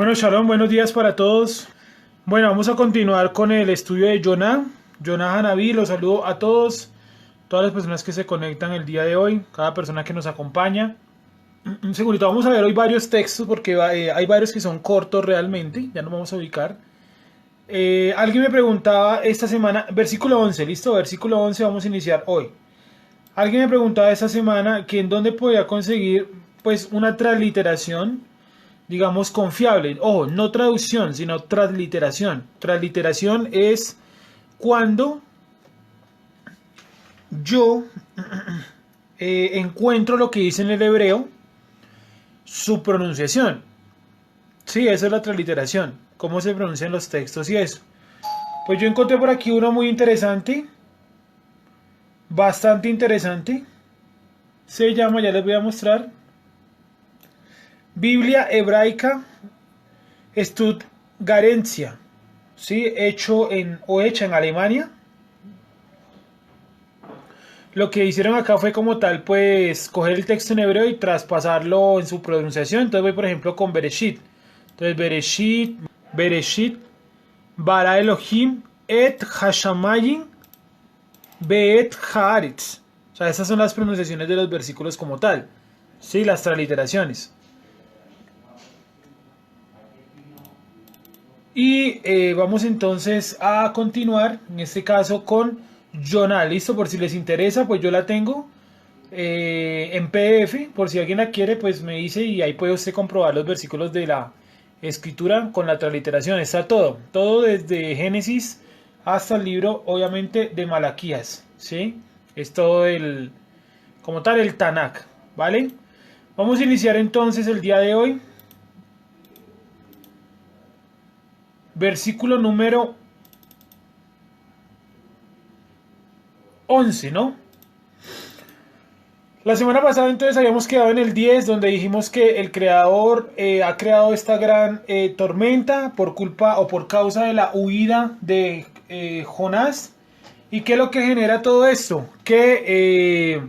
Bueno, Shalom, buenos días para todos. Bueno, vamos a continuar con el estudio de Jonah. Jonah Hanaví, los saludo a todos, todas las personas que se conectan el día de hoy, cada persona que nos acompaña. Un segundito, vamos a ver hoy varios textos porque hay varios que son cortos realmente, ya nos vamos a ubicar. Alguien me preguntaba esta semana, versículo 11, listo, versículo 11 vamos a iniciar hoy. Alguien me preguntaba esta semana que en dónde podía conseguir pues una transliteración, digamos, confiable. Ojo, no traducción, sino transliteración. Transliteración es cuando yo encuentro lo que dice en el hebreo, su pronunciación. Sí, esa es la transliteración. Cómo se pronuncian los textos y eso. Pues yo encontré por aquí uno muy interesante. Bastante interesante. Se llama, ya les voy a mostrar, Biblia Hebraica Stuttgartensia, ¿sí? Hecho en o hecha en Alemania. Lo que hicieron acá fue como tal, pues, coger el texto en hebreo y traspasarlo en su pronunciación. Entonces voy, por ejemplo, con Bereshit. Entonces, Bereshit, bara Elohim et hashamayim beet haaretz. O sea, esas son las pronunciaciones de los versículos como tal. Sí, las transliteraciones. Y vamos entonces a continuar, en este caso con Jonah. Listo, por si les interesa, pues yo la tengo en PDF. Por si alguien la quiere, pues me dice y ahí puede usted comprobar los versículos de la escritura con la transliteración. Está todo, todo desde Génesis hasta el libro, obviamente, de Malaquías. ¿Sí? Es todo el, como tal, el Tanakh. ¿Vale? Vamos a iniciar entonces el día de hoy. Versículo número 11, ¿no? La semana pasada entonces habíamos quedado en el 10, donde dijimos que el creador ha creado esta gran tormenta por culpa o por causa de la huida de Jonás. ¿Y qué es lo que genera todo esto? Que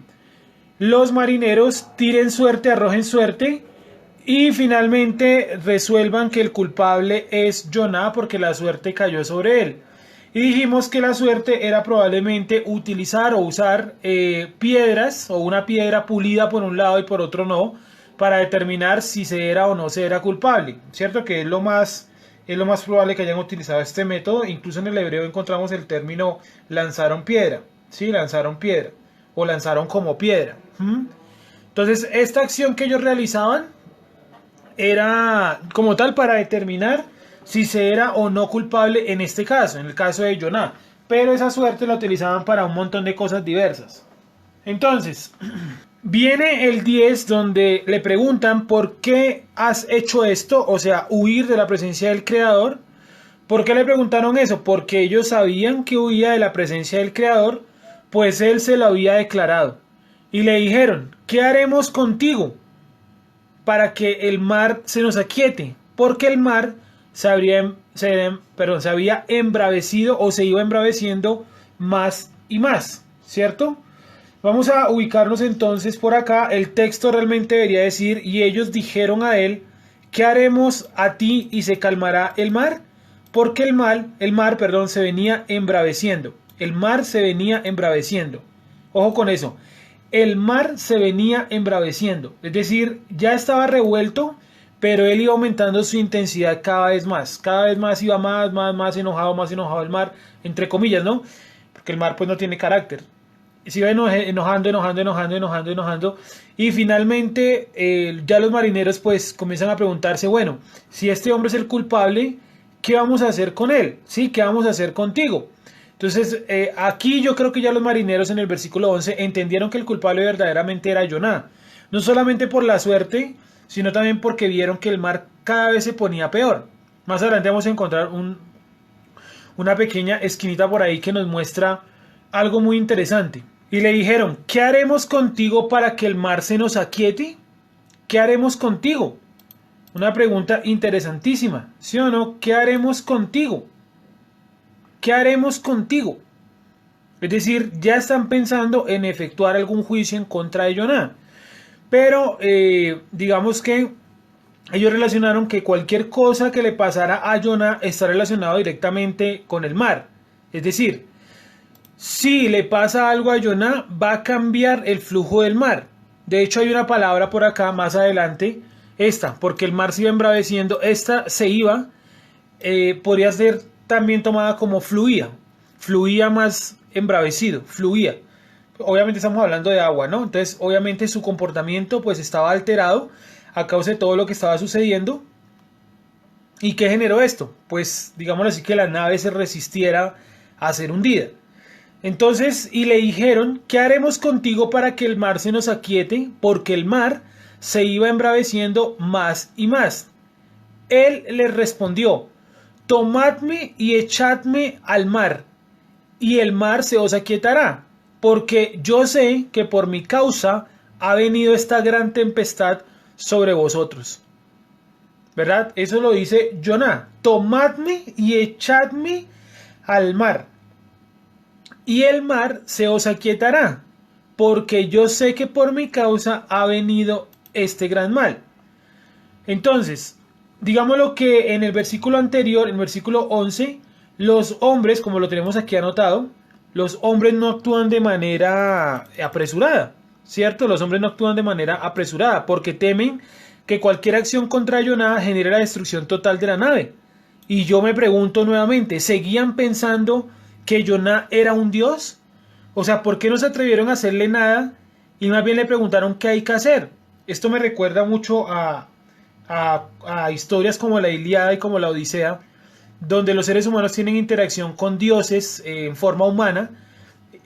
los marineros tiren suerte, arrojen suerte y finalmente resuelvan que el culpable es Jonah porque la suerte cayó sobre él. Y dijimos que la suerte era probablemente utilizar o usar piedras o una piedra pulida por un lado y por otro no, para determinar si se era o no se era culpable. ¿Cierto? Que es lo más probable que hayan utilizado este método. Incluso en el hebreo encontramos el término lanzaron piedra. ¿Sí? Lanzaron piedra. O lanzaron como piedra. Entonces, esta acción que ellos realizaban era como tal para determinar si se era o no culpable en este caso, en el caso de Jonah. Pero esa suerte la utilizaban para un montón de cosas diversas. Entonces, viene el 10 donde le preguntan por qué has hecho esto, o sea, huir de la presencia del Creador. ¿Por qué le preguntaron eso? Porque ellos sabían que huía de la presencia del Creador, pues él se lo había declarado. Y le dijeron, ¿qué haremos contigo para que el mar se nos aquiete? Porque el mar se había embravecido o se iba embraveciendo más y más, ¿cierto? Vamos a ubicarnos entonces por acá. El texto realmente debería decir, y ellos dijeron a él, ¿qué haremos a ti y se calmará el mar? Porque el mar, se venía embraveciendo. El mar se venía embraveciendo. Ojo con eso. El mar se venía embraveciendo. Es decir, ya estaba revuelto, pero él iba aumentando su intensidad cada vez más. Cada vez más iba más enojado el mar, entre comillas, ¿no? Porque el mar pues no tiene carácter. Se iba enojando. Y finalmente ya los marineros pues comienzan a preguntarse, bueno, si este hombre es el culpable, ¿qué vamos a hacer con él? ¿Sí? ¿Qué vamos a hacer contigo? Entonces, aquí yo creo que ya los marineros en el versículo 11 entendieron que el culpable verdaderamente era Jonah. No solamente por la suerte, sino también porque vieron que el mar cada vez se ponía peor. Más adelante vamos a encontrar una pequeña esquinita por ahí que nos muestra algo muy interesante. Y le dijeron, ¿qué haremos contigo para que el mar se nos aquiete? ¿Qué haremos contigo? Una pregunta interesantísima, ¿sí o no? ¿Qué haremos contigo? ¿Qué haremos contigo? Es decir, ya están pensando en efectuar algún juicio en contra de Jonah. Pero digamos que ellos relacionaron que cualquier cosa que le pasara a Jonah está relacionado directamente con el mar. Es decir, si le pasa algo a Jonah, va a cambiar el flujo del mar. De hecho, hay una palabra por acá más adelante, esta, porque el mar se iba embraveciendo, esta se iba, podría ser también tomada como fluía más embravecido, fluía. Obviamente estamos hablando de agua, ¿no? Entonces, obviamente su comportamiento pues estaba alterado a causa de todo lo que estaba sucediendo. ¿Y qué generó esto? Pues digámoslo así, que la nave se resistiera a ser hundida. Entonces, y le dijeron, ¿qué haremos contigo para que el mar se nos aquiete? Porque el mar se iba embraveciendo más y más. Él les respondió, tomadme y echadme al mar, y el mar se os aquietará, porque yo sé que por mi causa ha venido esta gran tempestad sobre vosotros. ¿Verdad? Eso lo dice Jonah. Tomadme y echadme al mar, y el mar se os aquietará, porque yo sé que por mi causa ha venido este gran mal. Entonces, digámoslo que en el versículo anterior, en el versículo 11, los hombres, como lo tenemos aquí anotado, los hombres no actúan de manera apresurada, ¿cierto? Los hombres no actúan de manera apresurada porque temen que cualquier acción contra Jonah genere la destrucción total de la nave. Y yo me pregunto nuevamente, ¿seguían pensando que Jonah era un dios? O sea, ¿por qué no se atrevieron a hacerle nada y más bien le preguntaron qué hay que hacer? Esto me recuerda mucho a historias como la Ilíada y como la Odisea, donde los seres humanos tienen interacción con dioses en forma humana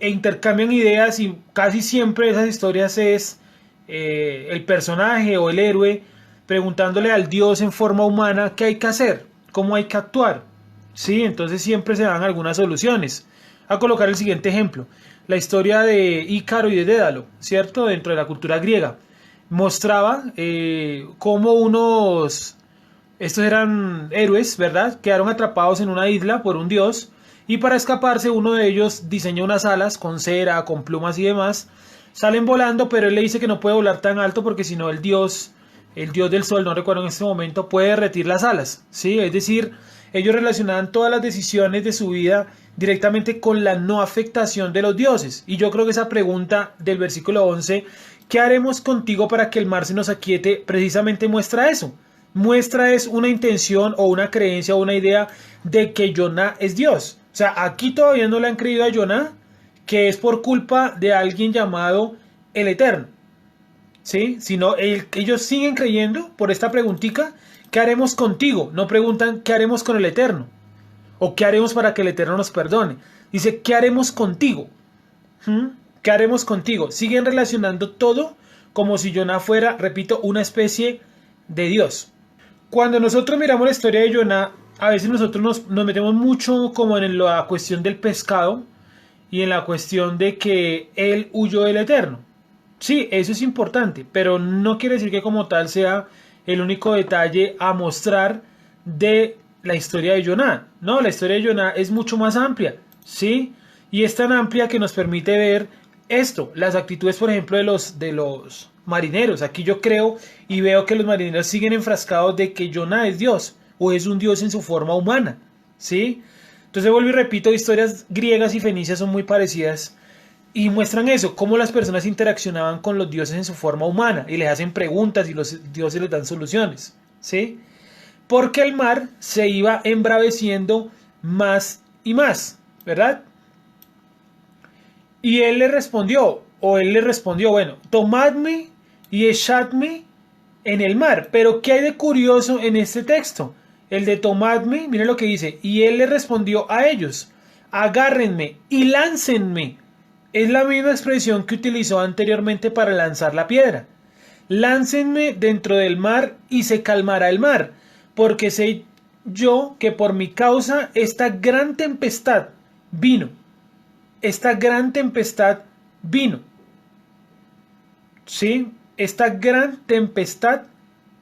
e intercambian ideas, y casi siempre esas historias es el personaje o el héroe preguntándole al dios en forma humana qué hay que hacer, cómo hay que actuar. ¿Sí? Entonces siempre se dan algunas soluciones. A colocar el siguiente ejemplo, la historia de Ícaro y de Dédalo, ¿cierto? Dentro de la cultura griega mostraba cómo estos eran héroes, ¿verdad? Quedaron atrapados en una isla por un dios, y para escaparse uno de ellos diseñó unas alas con cera, con plumas y demás. Salen volando, pero él le dice que no puede volar tan alto porque si no el dios del sol, no recuerdo en este momento, puede derretir las alas, ¿sí? Es decir, ellos relacionaban todas las decisiones de su vida directamente con la no afectación de los dioses. Y yo creo que esa pregunta del versículo 11, ¿qué haremos contigo para que el mar se nos aquiete?, precisamente muestra eso. Muestra es una intención o una creencia o una idea de que Jonah es Dios. O sea, aquí todavía no le han creído a Jonah que es por culpa de alguien llamado el Eterno, ¿sí? Sino ellos siguen creyendo por esta preguntica, ¿qué haremos contigo? No preguntan ¿qué haremos con el Eterno? O ¿qué haremos para que el Eterno nos perdone? Dice, ¿qué haremos contigo? ¿Qué haremos contigo? Siguen relacionando todo como si Jonah fuera, repito, una especie de Dios. Cuando nosotros miramos la historia de Jonah, a veces nosotros nos metemos mucho como en la cuestión del pescado y en la cuestión de que él huyó del Eterno. Sí, eso es importante, pero no quiere decir que como tal sea el único detalle a mostrar de la historia de Jonah. No, la historia de Jonah es mucho más amplia, ¿sí? Y es tan amplia que nos permite ver esto, las actitudes, por ejemplo, de los marineros. Aquí yo creo y veo que los marineros siguen enfrascados de que Jonah es Dios, o es un Dios en su forma humana, ¿sí? Entonces vuelvo y repito, historias griegas y fenicias son muy parecidas y muestran eso, cómo las personas interaccionaban con los dioses en su forma humana y les hacen preguntas y los dioses les dan soluciones, ¿sí? Porque el mar se iba embraveciendo más y más, ¿verdad? Y él le respondió, bueno, tomadme y echadme en el mar. Pero ¿qué hay de curioso en este texto? El de tomadme, miren lo que dice, y él le respondió a ellos, agárrenme y láncenme. Es la misma expresión que utilizó anteriormente para lanzar la piedra. Láncenme dentro del mar y se calmará el mar, porque sé yo que por mi causa esta gran tempestad vino. Esta gran tempestad vino. ¿Sí? Esta gran tempestad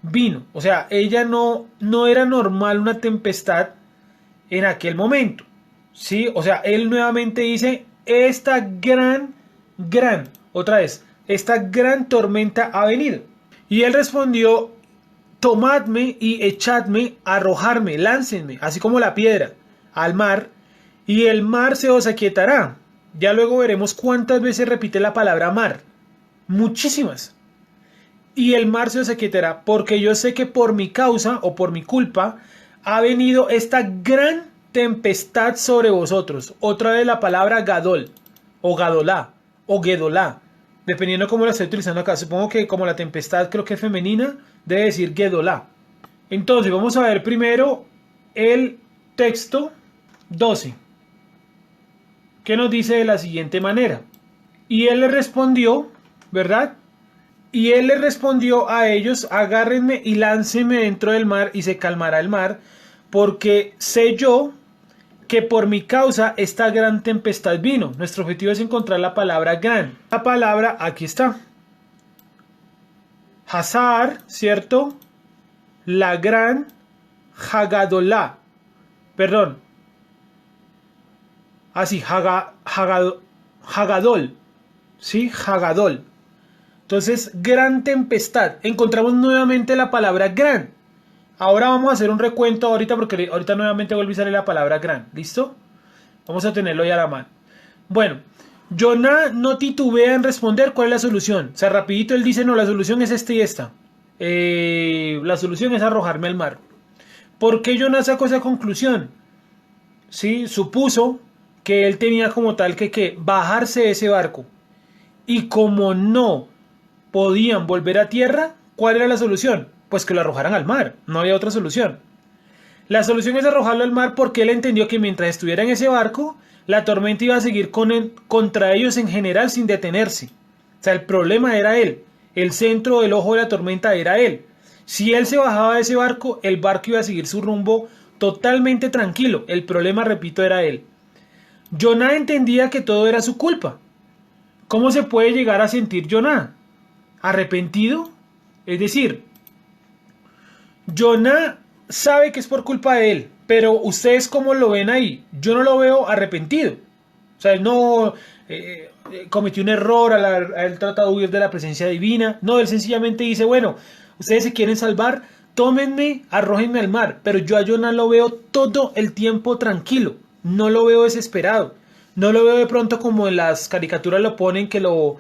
vino. O sea, ella no era normal una tempestad en aquel momento. ¿Sí? O sea, él nuevamente dice, esta esta gran tormenta ha venido. Y él respondió, tomadme y echadme, arrojarme, láncenme, así como la piedra, al mar, y el mar se os aquietará. Ya luego veremos cuántas veces repite la palabra mar. Muchísimas. Y el mar se os aquietará, porque yo sé que por mi causa o por mi culpa ha venido esta gran tempestad sobre vosotros. Otra vez la palabra gadol, o gadolá, o gedolá, dependiendo cómo la estoy utilizando acá. Supongo que como la tempestad creo que es femenina, debe decir gedolá. Entonces vamos a ver primero el texto 12, que nos dice de la siguiente manera. Y él le respondió, ¿verdad? Y él le respondió a ellos: agárrenme y láncenme dentro del mar y se calmará el mar, porque sé yo que por mi causa esta gran tempestad vino. Nuestro objetivo es encontrar la palabra gran. La palabra aquí está. Hazar, ¿cierto? La gran Hagadolá. Perdón. Así, Hagadol. ¿Sí? Hagadol. Entonces, gran tempestad. Encontramos nuevamente la palabra gran. Ahora vamos a hacer un recuento ahorita, porque ahorita nuevamente vuelve a salir la palabra gran. ¿Listo? Vamos a tenerlo ya a la mano. Bueno, Jonah no titubea en responder cuál es la solución. O sea, rapidito él dice: no, la solución es esta y esta. La solución es arrojarme al mar. ¿Por qué Jonah sacó esa conclusión? ¿Sí? Supuso que él tenía como tal que bajarse de ese barco. Y como no podían volver a tierra, ¿cuál era la solución? Pues que lo arrojaran al mar. No había otra solución. La solución es arrojarlo al mar, porque él entendió que mientras estuviera en ese barco, la tormenta iba a seguir contra ellos en general sin detenerse. O sea, el problema era él. El centro del ojo de la tormenta era él. Si él se bajaba de ese barco, el barco iba a seguir su rumbo totalmente tranquilo. El problema, repito, era él. Jonah entendía que todo era su culpa. ¿Cómo se puede llegar a sentir Jonah? ¿Arrepentido? Es decir, Jonah sabe que es por culpa de él, pero ustedes ¿cómo lo ven ahí? Yo no lo veo arrepentido. O sea, él no cometió un error al haber tratado de huir de la presencia divina. No, él sencillamente dice: bueno, ustedes se quieren salvar, tómenme, arrójenme al mar. Pero yo a Jonah lo veo todo el tiempo tranquilo. No lo veo desesperado. No lo veo de pronto como en las caricaturas lo ponen, que lo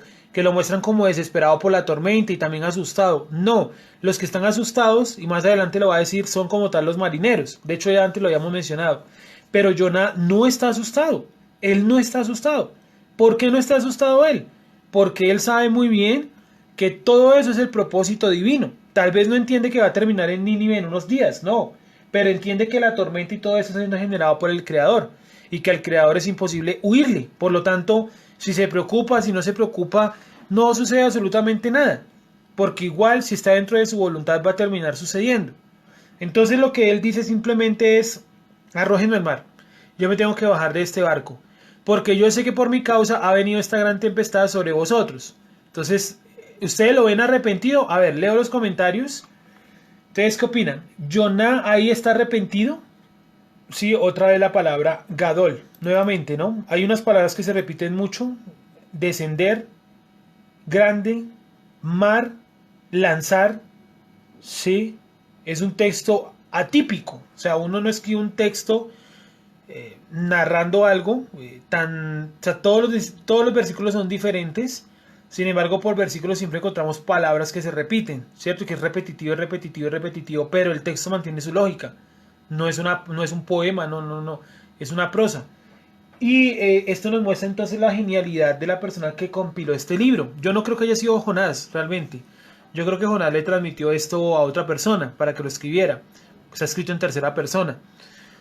muestran como desesperado por la tormenta y también asustado. No, los que están asustados, y más adelante lo va a decir, son como tal los marineros. De hecho, ya antes lo habíamos mencionado. Pero Jonah no está asustado. Él no está asustado. ¿Por qué no está asustado él? Porque él sabe muy bien que todo eso es el propósito divino. Tal vez no entiende que va a terminar en Nínive en unos días, no. Pero entiende que la tormenta y todo eso está siendo generado por el Creador. Y que al Creador es imposible huirle. Por lo tanto, si se preocupa, si no se preocupa, no sucede absolutamente nada. Porque igual, si está dentro de su voluntad, va a terminar sucediendo. Entonces lo que él dice simplemente es: arrójenme al mar. Yo me tengo que bajar de este barco. Porque yo sé que por mi causa ha venido esta gran tempestad sobre vosotros. Entonces, ¿ustedes lo ven arrepentido? A ver, leo los comentarios. ¿Ustedes qué opinan? ¿Jonah ahí está arrepentido? Sí, otra vez la palabra gadol. Nuevamente, ¿no? Hay unas palabras que se repiten mucho. Descender, grande, mar, lanzar. Sí, es un texto atípico. O sea, uno no escribe un texto narrando algo o sea, todos los versículos son diferentes. Sin embargo, por versículos siempre encontramos palabras que se repiten, ¿cierto? Que es repetitivo, repetitivo, repetitivo, pero el texto mantiene su lógica. No es un poema, no, es una prosa. Y esto nos muestra entonces la genialidad de la persona que compiló este libro. Yo no creo que haya sido Jonás, realmente. Yo creo que Jonás le transmitió esto a otra persona para que lo escribiera. Está escrito en tercera persona.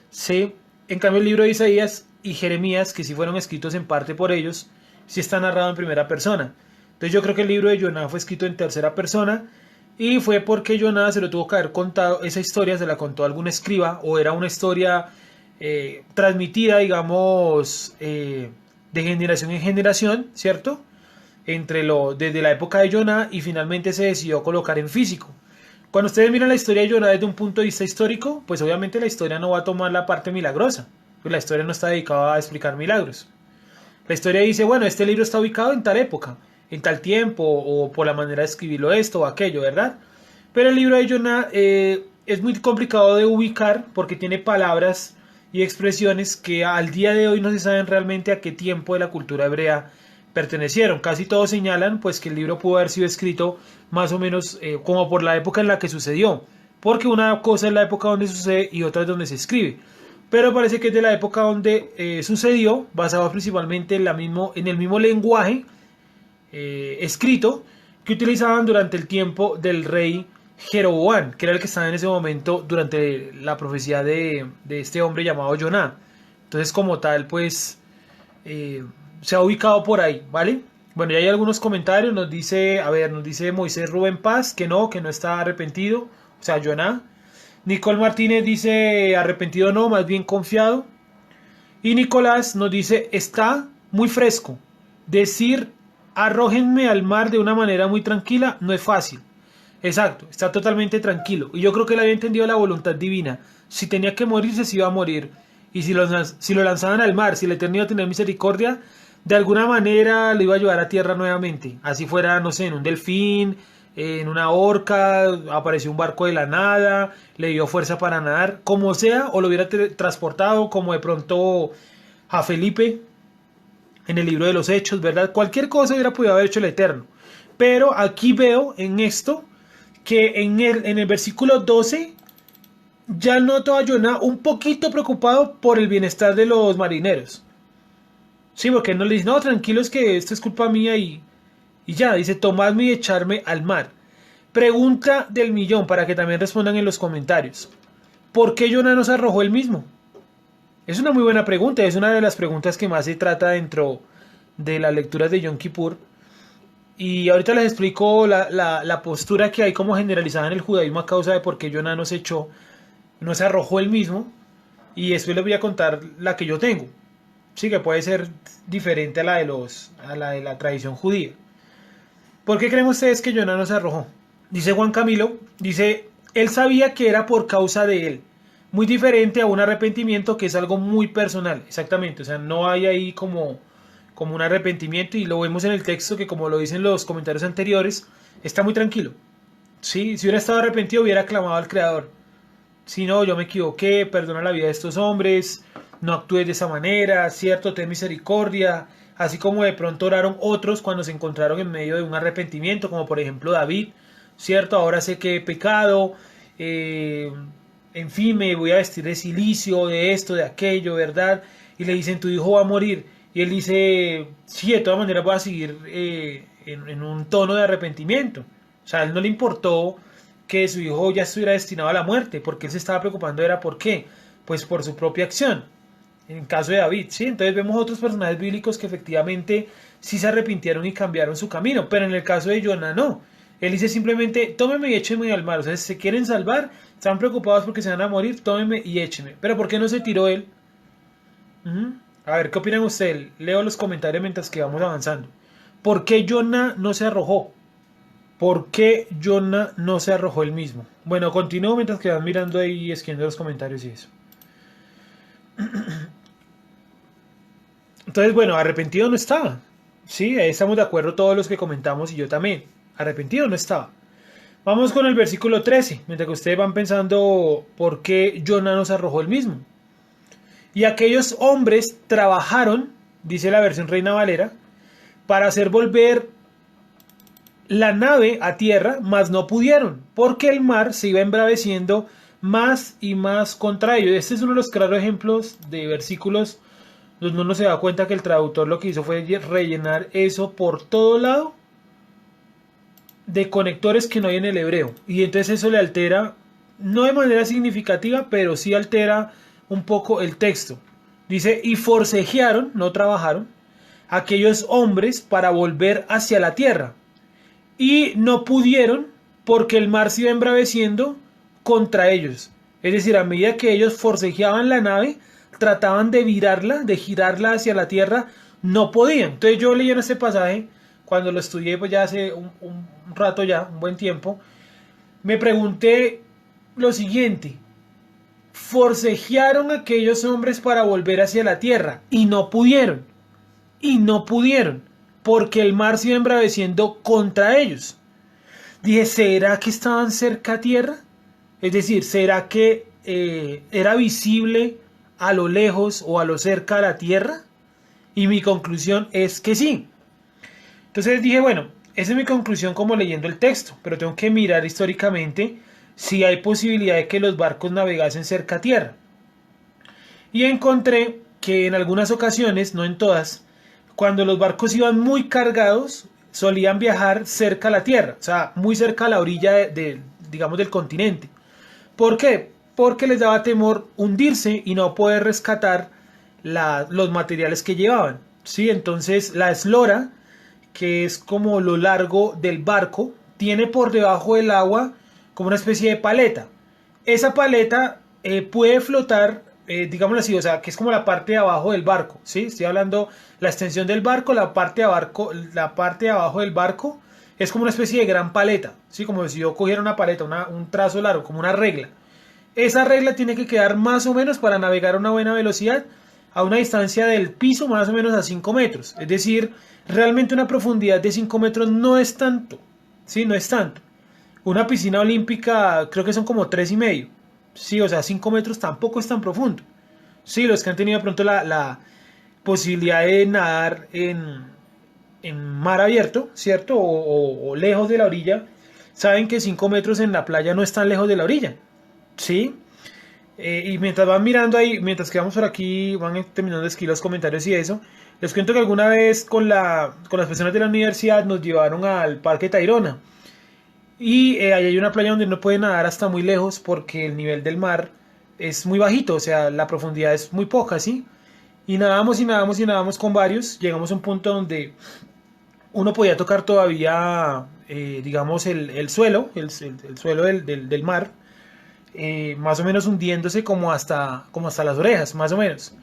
Sí. En cambio, el libro de Isaías y Jeremías, que sí fueron escritos en parte por ellos, sí está narrado en primera persona. Entonces yo creo que el libro de Jonás fue escrito en tercera persona, y fue porque Jonás se lo tuvo que haber contado, esa historia se la contó algún escriba, o era una historia transmitida, digamos, de generación en generación, ¿cierto? Desde la época de Jonás, y finalmente se decidió colocar en físico. Cuando ustedes miran la historia de Jonás desde un punto de vista histórico, pues obviamente la historia no va a tomar la parte milagrosa, pues la historia no está dedicada a explicar milagros. La historia dice: bueno, este libro está ubicado en tal época, en tal tiempo, o por la manera de escribirlo esto o aquello, ¿verdad? Pero el libro de Jonah es muy complicado de ubicar porque tiene palabras y expresiones que al día de hoy no se saben realmente a qué tiempo de la cultura hebrea pertenecieron. Casi todos señalan pues que el libro pudo haber sido escrito más o menos como por la época en la que sucedió, porque una cosa es la época donde sucede y otra es donde se escribe. Pero parece que es de la época donde sucedió, basado principalmente en el mismo lenguaje escrito que utilizaban durante el tiempo del rey Jeroboam, que era el que estaba en ese momento durante la profecía de este hombre llamado Jonah. Entonces, como tal, pues se ha ubicado por ahí, ¿vale? Bueno, ya hay algunos comentarios. Nos dice, a ver, nos dice Moisés Rubén Paz que no está arrepentido, o sea, Jonah. Nicole Martínez dice arrepentido no, más bien confiado. Y Nicolás nos dice está muy fresco. Decir arrójenme al mar de una manera muy tranquila no es fácil. Exacto, está totalmente tranquilo. Y yo creo que él había entendido la voluntad divina. Si tenía que morirse, se iba a morir. Y si lo lanzaban al mar, si el Eterno iba a tener misericordia, de alguna manera lo iba a llevar a tierra nuevamente. Así fuera, no sé, en un delfín, en una orca, apareció un barco de la nada, le dio fuerza para nadar, como sea, o lo hubiera transportado, como de pronto a Felipe en el libro de los Hechos, ¿verdad? Cualquier cosa hubiera podido haber hecho el Eterno. Pero aquí veo en esto que en el versículo 12 ya noto a Jonah un poquito preocupado por el bienestar de los marineros. Sí, porque no le dice, no, tranquilos que esto es culpa mía y ya, dice, tomadme y echarme al mar. Pregunta del millón para que también respondan en los comentarios. ¿Por qué Jonah no se arrojó él mismo? Es una muy buena pregunta, es una de las preguntas que más se trata dentro de las lecturas de Yom Kippur. Y ahorita les explico la postura que hay como generalizada en el judaísmo a causa de por qué Jonah no se echó, no se arrojó él mismo. Y después les voy a contar la que yo tengo. Sí, que puede ser diferente a la de la tradición judía. ¿Por qué creen ustedes que Jonah no se arrojó? Dice Juan Camilo, dice, él sabía que era por causa de él. Muy diferente a un arrepentimiento que es algo muy personal. Exactamente, o sea, no hay ahí como un arrepentimiento y lo vemos en el texto que como lo dicen los comentarios anteriores, está muy tranquilo. ¿Sí? Si hubiera estado arrepentido hubiera clamado al Creador. Si no, yo me equivoqué, perdona la vida de estos hombres, no actúes de esa manera, cierto, ten misericordia. Así como de pronto oraron otros cuando se encontraron en medio de un arrepentimiento, como por ejemplo David, cierto, ahora sé que he pecado, en fin, me voy a vestir de cilicio, de esto, de aquello, ¿verdad? Y le dicen, tu hijo va a morir. Y él dice, sí, de todas maneras voy a seguir en un tono de arrepentimiento. O sea, a él no le importó que su hijo ya estuviera destinado a la muerte, porque él se estaba preocupando era por qué, pues por su propia acción. En caso de David, ¿sí? Entonces vemos otros personajes bíblicos que efectivamente sí se arrepintieron y cambiaron su camino, pero en el caso de Jonah no. Él dice simplemente, tómeme y écheme al mar. O sea, si se quieren salvar, están preocupados porque se van a morir, tómeme y écheme. Pero ¿por qué no se tiró él? A ver, ¿qué opinan ustedes? Leo los comentarios mientras que vamos avanzando. ¿Por qué Jonah no se arrojó? ¿Por qué Jonah no se arrojó él mismo? Bueno, continúo mientras que van mirando ahí y escribiendo los comentarios y eso. Entonces, bueno, arrepentido no estaba. Sí, ahí estamos de acuerdo todos los que comentamos y yo también. Arrepentido no estaba. Vamos con el versículo 13, mientras que ustedes van pensando por qué Jonah no se arrojó él mismo. Y aquellos hombres trabajaron, dice la versión Reina Valera, para hacer volver la nave a tierra, mas no pudieron, porque el mar se iba embraveciendo más y más contra ellos. Este es uno de los claros ejemplos de versículos donde uno se da cuenta que el traductor lo que hizo fue rellenar eso por todo lado de conectores que no hay en el hebreo. Y entonces eso le altera, no de manera significativa, pero sí altera un poco el texto. Dice, y forcejearon, no trabajaron, aquellos hombres para volver hacia la tierra. Y no pudieron porque el mar se iba embraveciendo contra ellos. Es decir, a medida que ellos forcejeaban la nave, trataban de virarla, de girarla hacia la tierra, no podían. Entonces yo leyendo este pasaje, cuando lo estudié pues ya hace un rato ya, un buen tiempo, me pregunté lo siguiente. Forcejearon aquellos hombres para volver hacia la tierra y no pudieron. Y no pudieron porque el mar se iba embraveciendo contra ellos. Dije, ¿será que estaban cerca a tierra? Es decir, ¿será que era visible a lo lejos o a lo cerca de la tierra? Y mi conclusión es que sí. Entonces dije, bueno, esa es mi conclusión como leyendo el texto, pero tengo que mirar históricamente si hay posibilidad de que los barcos navegasen cerca a tierra. Y encontré que en algunas ocasiones, no en todas, cuando los barcos iban muy cargados, solían viajar cerca a la tierra, o sea, muy cerca a la orilla digamos, del continente. ¿Por qué? Porque les daba temor hundirse y no poder rescatar los materiales que llevaban. ¿Sí? Entonces la eslora, que es como lo largo del barco, tiene por debajo del agua como una especie de paleta. Esa paleta puede flotar, digámoslo así, o sea, que es como la parte de abajo del barco, ¿sí? Estoy hablando la extensión del barco, la parte de abajo del barco es como una especie de gran paleta, ¿sí? Como si yo cogiera una paleta, un trazo largo, como una regla. Esa regla tiene que quedar más o menos para navegar a una buena velocidad a una distancia del piso más o menos a 5 metros. Es decir, realmente una profundidad de 5 metros no es tanto, ¿sí? No es tanto. Una piscina olímpica creo que son como 3,5. Sí, o sea, 5 metros tampoco es tan profundo. Sí, los que han tenido de pronto la posibilidad de nadar en mar abierto, ¿cierto? O lejos de la orilla, saben que 5 metros en la playa no están lejos de la orilla. ¿Sí? Y mientras van mirando ahí, mientras que vamos por aquí, van terminando de escribir los comentarios y eso, les cuento que alguna vez con las personas de la universidad nos llevaron al Parque Tayrona. Y ahí hay una playa donde no pueden nadar hasta muy lejos porque el nivel del mar es muy bajito, o sea, la profundidad es muy poca, ¿sí? Y nadamos y nadamos y nadamos con varios. Llegamos a un punto donde uno podía tocar todavía, digamos, el suelo, el suelo del mar, más o menos hundiéndose como hasta las orejas, más o menos.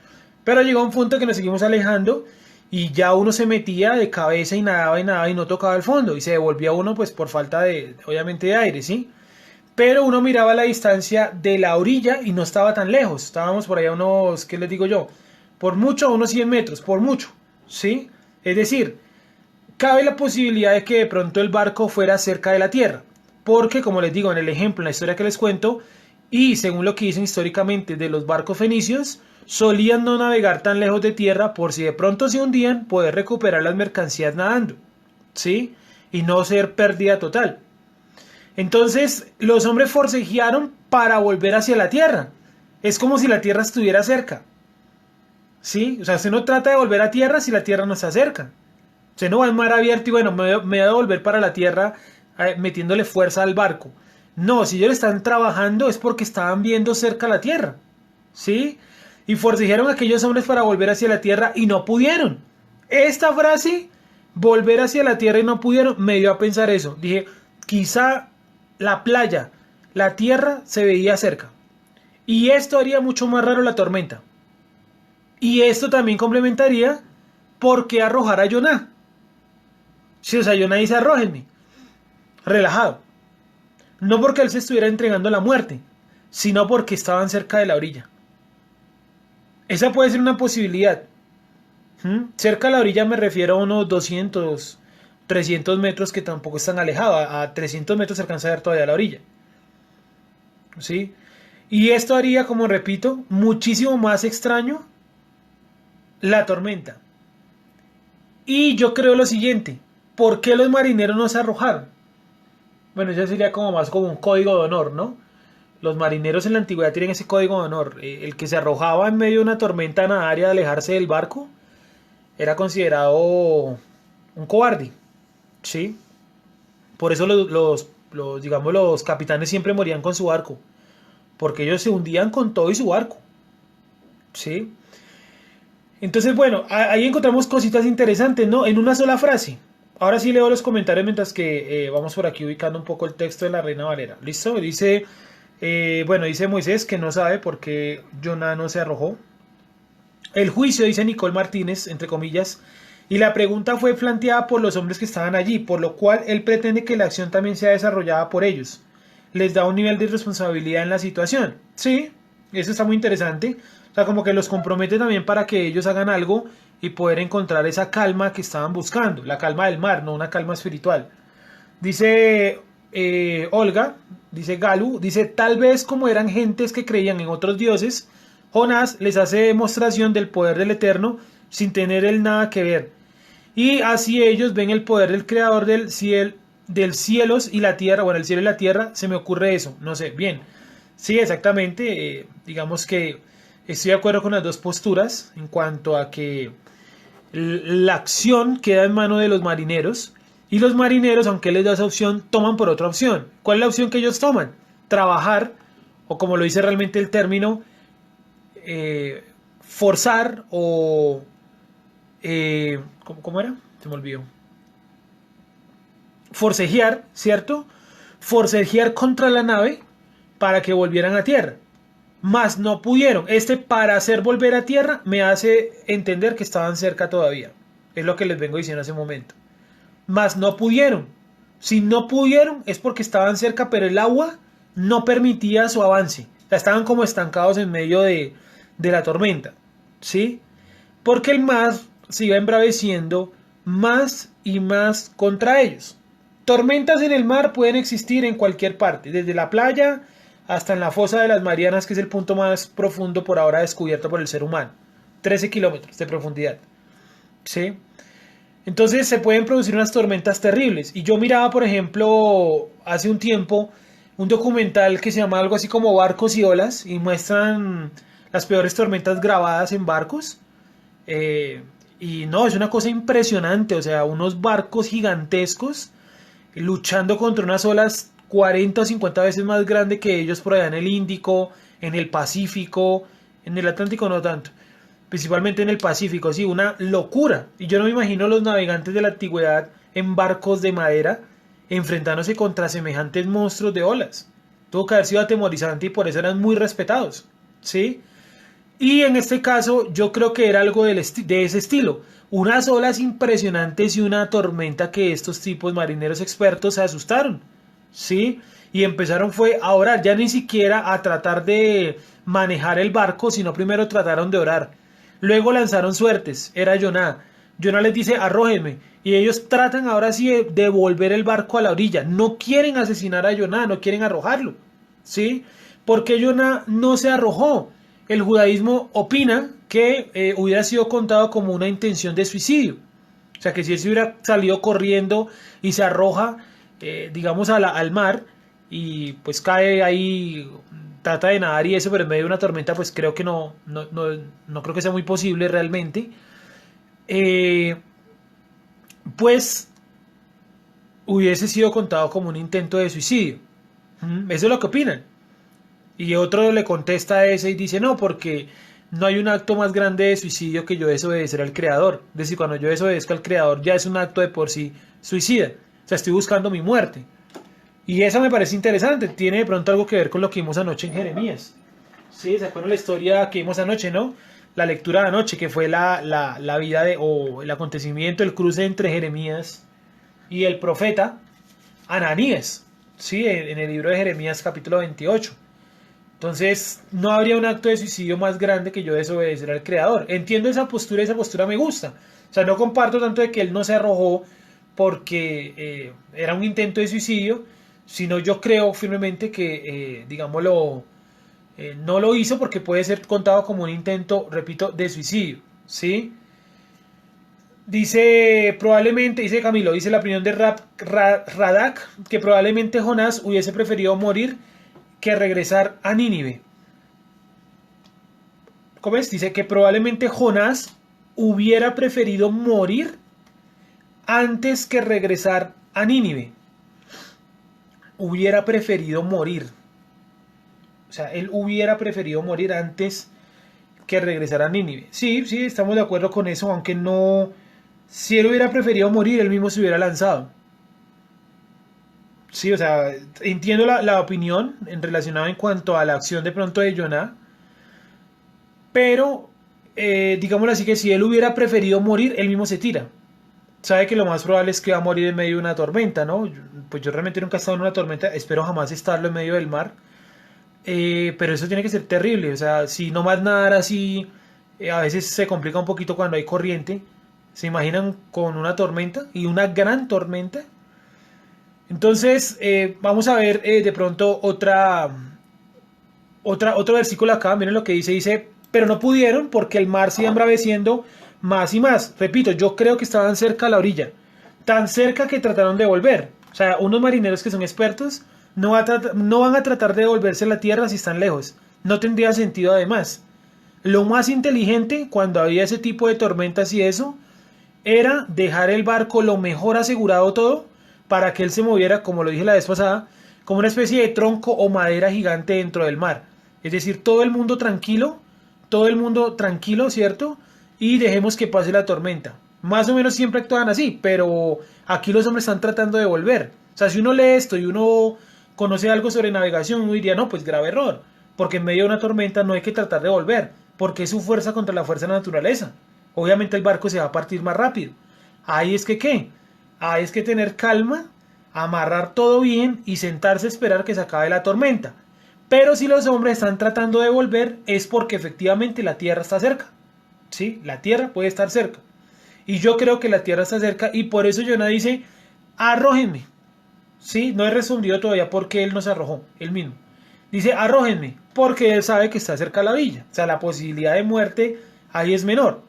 Pero llegó un punto que nos seguimos alejando y ya uno se metía de cabeza y nadaba y no tocaba el fondo y se devolvía uno pues por falta de, obviamente, de aire, ¿sí? Pero uno miraba la distancia de la orilla y no estaba tan lejos, estábamos por allá unos, ¿qué les digo yo? Por mucho, unos 100 metros, por mucho, ¿sí? Es decir, cabe la posibilidad de que de pronto el barco fuera cerca de la tierra, porque como les digo en el ejemplo, en la historia que les cuento, y según lo que dicen históricamente de los barcos fenicios, solían no navegar tan lejos de tierra por si de pronto se hundían, poder recuperar las mercancías nadando, ¿sí? Y no ser pérdida total. Entonces los hombres forcejearon para volver hacia la tierra. Es como si la tierra estuviera cerca, ¿sí? O sea, usted no trata de volver a tierra si la tierra no está cerca. Usted no va en mar abierto y bueno, me voy a volver para la tierra metiéndole fuerza al barco. No, si ellos están trabajando es porque estaban viendo cerca la tierra, ¿sí? Y forcejearon a aquellos hombres para volver hacia la tierra y no pudieron. Esta frase, volver hacia la tierra y no pudieron, me dio a pensar eso. Dije, quizá la playa, la tierra se veía cerca. Y esto haría mucho más raro la tormenta. Y esto también complementaría por qué arrojar a Jonah. Sí, o sea, Jonah dice arrójenme. Relajado. No porque él se estuviera entregando a la muerte, sino porque estaban cerca de la orilla. Esa puede ser una posibilidad. Cerca de la orilla me refiero a unos 200, 300 metros que tampoco están alejados. A 300 metros se alcanza a ver todavía la orilla. ¿Sí? Y esto haría, como repito, muchísimo más extraño la tormenta. Y yo creo lo siguiente. ¿Por qué los marineros no se arrojaron? Bueno, eso sería como más como un código de honor, ¿no? Los marineros en la antigüedad tienen ese código de honor. El que se arrojaba en medio de una tormenta en área de alejarse del barco era considerado un cobarde, ¿sí? Por eso digamos, los capitanes siempre morían con su barco, porque ellos se hundían con todo y su barco, ¿sí? Entonces, bueno, ahí encontramos cositas interesantes, ¿no? En una sola frase. Ahora sí leo los comentarios mientras que vamos por aquí ubicando un poco el texto de la Reina Valera. ¿Listo? Dice, bueno, dice Moisés que no sabe por qué Jonah no se arrojó. El juicio, dice Nicole Martínez, entre comillas, y la pregunta fue planteada por los hombres que estaban allí, por lo cual él pretende que la acción también sea desarrollada por ellos. Les da un nivel de responsabilidad en la situación. Sí, eso está muy interesante. O sea, como que los compromete también para que ellos hagan algo y poder encontrar esa calma que estaban buscando, la calma del mar, no una calma espiritual. Dice Olga, dice Galu, dice, tal vez como eran gentes que creían en otros dioses, Jonás les hace demostración del poder del Eterno sin tener él nada que ver. Y así ellos ven el poder del Creador del cielos y la tierra. Bueno, el cielo y la tierra, se me ocurre eso, no sé, bien. Sí, exactamente, digamos que estoy de acuerdo con las dos posturas en cuanto a que la acción queda en manos de los marineros y los marineros, aunque les da esa opción, toman por otra opción. ¿Cuál es la opción que ellos toman? Trabajar, o como lo dice realmente el término, forzar o... ¿cómo era? Se me olvidó. Forcejear, ¿cierto? Forcejear contra la nave para que volvieran a tierra. Más no pudieron. Para hacer volver a tierra me hace entender que estaban cerca todavía. Es lo que les vengo diciendo hace un momento. Más no pudieron. Si no pudieron es porque estaban cerca, pero el agua no permitía su avance. O sea, estaban como estancados en medio de la tormenta. ¿Sí? Porque el mar se iba embraveciendo más y más contra ellos. Tormentas en el mar pueden existir en cualquier parte, desde la playa hasta en la fosa de las Marianas, que es el punto más profundo por ahora descubierto por el ser humano. 13 kilómetros de profundidad. ¿Sí? Entonces se pueden producir unas tormentas terribles. Y yo miraba, por ejemplo, hace un tiempo, un documental que se llama algo así como Barcos y Olas, y muestran las peores tormentas grabadas en barcos. Y no, es una cosa impresionante, o sea, unos barcos gigantescos luchando contra unas olas 40 o 50 veces más grandes que ellos por allá en el Índico, en el Pacífico, en el Atlántico no tanto, principalmente en el Pacífico, sí, una locura. Y yo no me imagino los navegantes de la antigüedad en barcos de madera enfrentándose contra semejantes monstruos de olas. Tuvo que haber sido atemorizante y por eso eran muy respetados, ¿sí? Y en este caso yo creo que era algo de ese estilo. Unas olas impresionantes y una tormenta que estos tipos marineros expertos se asustaron. ¿Sí? Y empezaron fue a orar, ya ni siquiera a tratar de manejar el barco, sino primero trataron de orar. Luego lanzaron suertes, era Jonah. Jonah les dice, arrójenme. Y ellos tratan ahora sí de devolver el barco a la orilla. No quieren asesinar a Jonah, no quieren arrojarlo. ¿Sí? Porque Jonah no se arrojó. El judaísmo opina que hubiera sido contado como una intención de suicidio. O sea, que si él se hubiera salido corriendo y se arroja, digamos, al mar y pues cae ahí, trata de nadar y eso, pero en medio de una tormenta, pues creo que no creo que sea muy posible realmente. Eh, pues hubiese sido contado como un intento de suicidio. Eso es lo que opinan. Y otro le contesta a ese y dice, no, porque no hay un acto más grande de suicidio que yo desobedecer al creador. Es decir, cuando yo desobedezco al creador ya es un acto de por sí suicida. O sea, estoy buscando mi muerte. Y esa me parece interesante. Tiene de pronto algo que ver con lo que vimos anoche en Jeremías. Sí, ¿se acuerdan la historia que vimos anoche, no? La lectura de anoche, que fue la vida o el acontecimiento, el cruce entre Jeremías y el profeta Ananías. Sí, en el libro de Jeremías capítulo 28. Entonces, no habría un acto de suicidio más grande que yo desobedecer al creador. Entiendo esa postura y esa postura me gusta. O sea, no comparto tanto de que él no se arrojó porque era un intento de suicidio, sino yo creo firmemente que, digámoslo, no lo hizo porque puede ser contado como un intento, repito, de suicidio. ¿Sí? Dice, probablemente, dice Camilo, dice la opinión de Radak, que probablemente Jonás hubiese preferido morir que regresar a Nínive. ¿Cómo es? Dice que probablemente Jonás hubiera preferido morir antes que regresar a Nínive. Hubiera preferido morir. O sea, él hubiera preferido morir antes que regresar a Nínive. Sí, sí, estamos de acuerdo con eso, aunque no... Si él hubiera preferido morir, él mismo se hubiera lanzado. Sí, o sea, entiendo la opinión en relacionado en cuanto a la acción de pronto de Jonah, pero digámoslo así que si él hubiera preferido morir, él mismo se tira. Sabe que lo más probable es que va a morir en medio de una tormenta, ¿no? Pues yo realmente nunca he estado en una tormenta, espero jamás estarlo en medio del mar, pero eso tiene que ser terrible, o sea, si no más nadar así, a veces se complica un poquito cuando hay corriente, ¿se imaginan con una tormenta y una gran tormenta? Entonces, vamos a ver de pronto otro versículo acá, miren lo que dice, pero no pudieron porque el mar se iba embraveciendo más y más. Repito, yo creo que estaban cerca a la orilla, tan cerca que trataron de volver. O sea, unos marineros que son expertos no van a tratar de devolverse a la tierra si están lejos. No tendría sentido además. Lo más inteligente cuando había ese tipo de tormentas y eso, era dejar el barco lo mejor asegurado todo para que él se moviera, como lo dije la vez pasada, como una especie de tronco o madera gigante dentro del mar. Es decir, todo el mundo tranquilo, ¿cierto? Y dejemos que pase la tormenta. Más o menos siempre actúan así, pero aquí los hombres están tratando de volver. O sea, si uno lee esto y uno conoce algo sobre navegación, uno diría, no, pues grave error, porque en medio de una tormenta no hay que tratar de volver, porque es su fuerza contra la fuerza de la naturaleza. Obviamente el barco se va a partir más rápido. Ahí es que, ¿qué? Ahí es que tener calma, amarrar todo bien y sentarse a esperar que se acabe la tormenta. Pero si los hombres están tratando de volver es porque efectivamente la tierra está cerca. ¿Sí? La tierra puede estar cerca. Y yo creo que la tierra está cerca y por eso Jonah dice, arrójenme. ¿Sí? No he respondido todavía porque él nos arrojó, él mismo. Dice, arrójenme, porque él sabe que está cerca a la orilla. O sea, la posibilidad de muerte ahí es menor.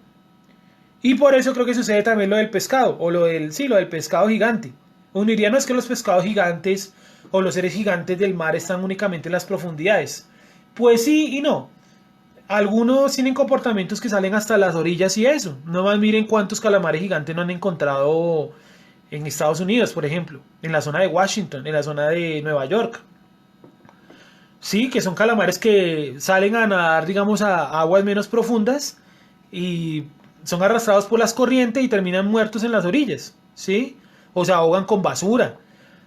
Y por eso creo que sucede también lo del pescado, o lo del pescado gigante. Uno diría, no es que los pescados gigantes o los seres gigantes del mar están únicamente en las profundidades. Pues sí y no. Algunos tienen comportamientos que salen hasta las orillas y eso. No más miren cuántos calamares gigantes no han encontrado en Estados Unidos, por ejemplo, en la zona de Washington, en la zona de Nueva York. Sí, que son calamares que salen a nadar, digamos, a aguas menos profundas y son arrastrados por las corrientes y terminan muertos en las orillas, ¿sí? O se ahogan con basura.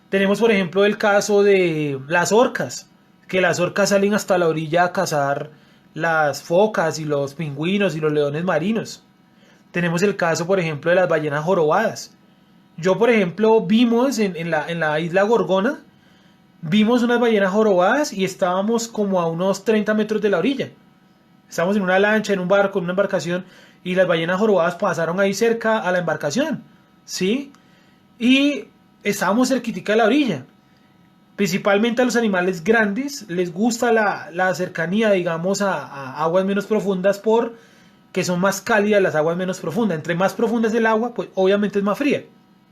Tenemos, por ejemplo, el caso de las orcas, que las orcas salen hasta la orilla a cazar las focas y los pingüinos y los leones marinos. Tenemos el caso, por ejemplo, de las ballenas jorobadas. Yo, por ejemplo, vimos en la isla Gorgona, vimos unas ballenas jorobadas y estábamos como a unos 30 metros de la orilla. Estábamos en una lancha, en un barco, en una embarcación, y las ballenas jorobadas pasaron ahí cerca a la embarcación, ¿sí? Y estábamos cerquitica de la orilla. Principalmente a los animales grandes les gusta la cercanía, digamos, a aguas menos profundas porque son más cálidas las aguas menos profundas. Entre más profunda es el agua, pues obviamente es más fría.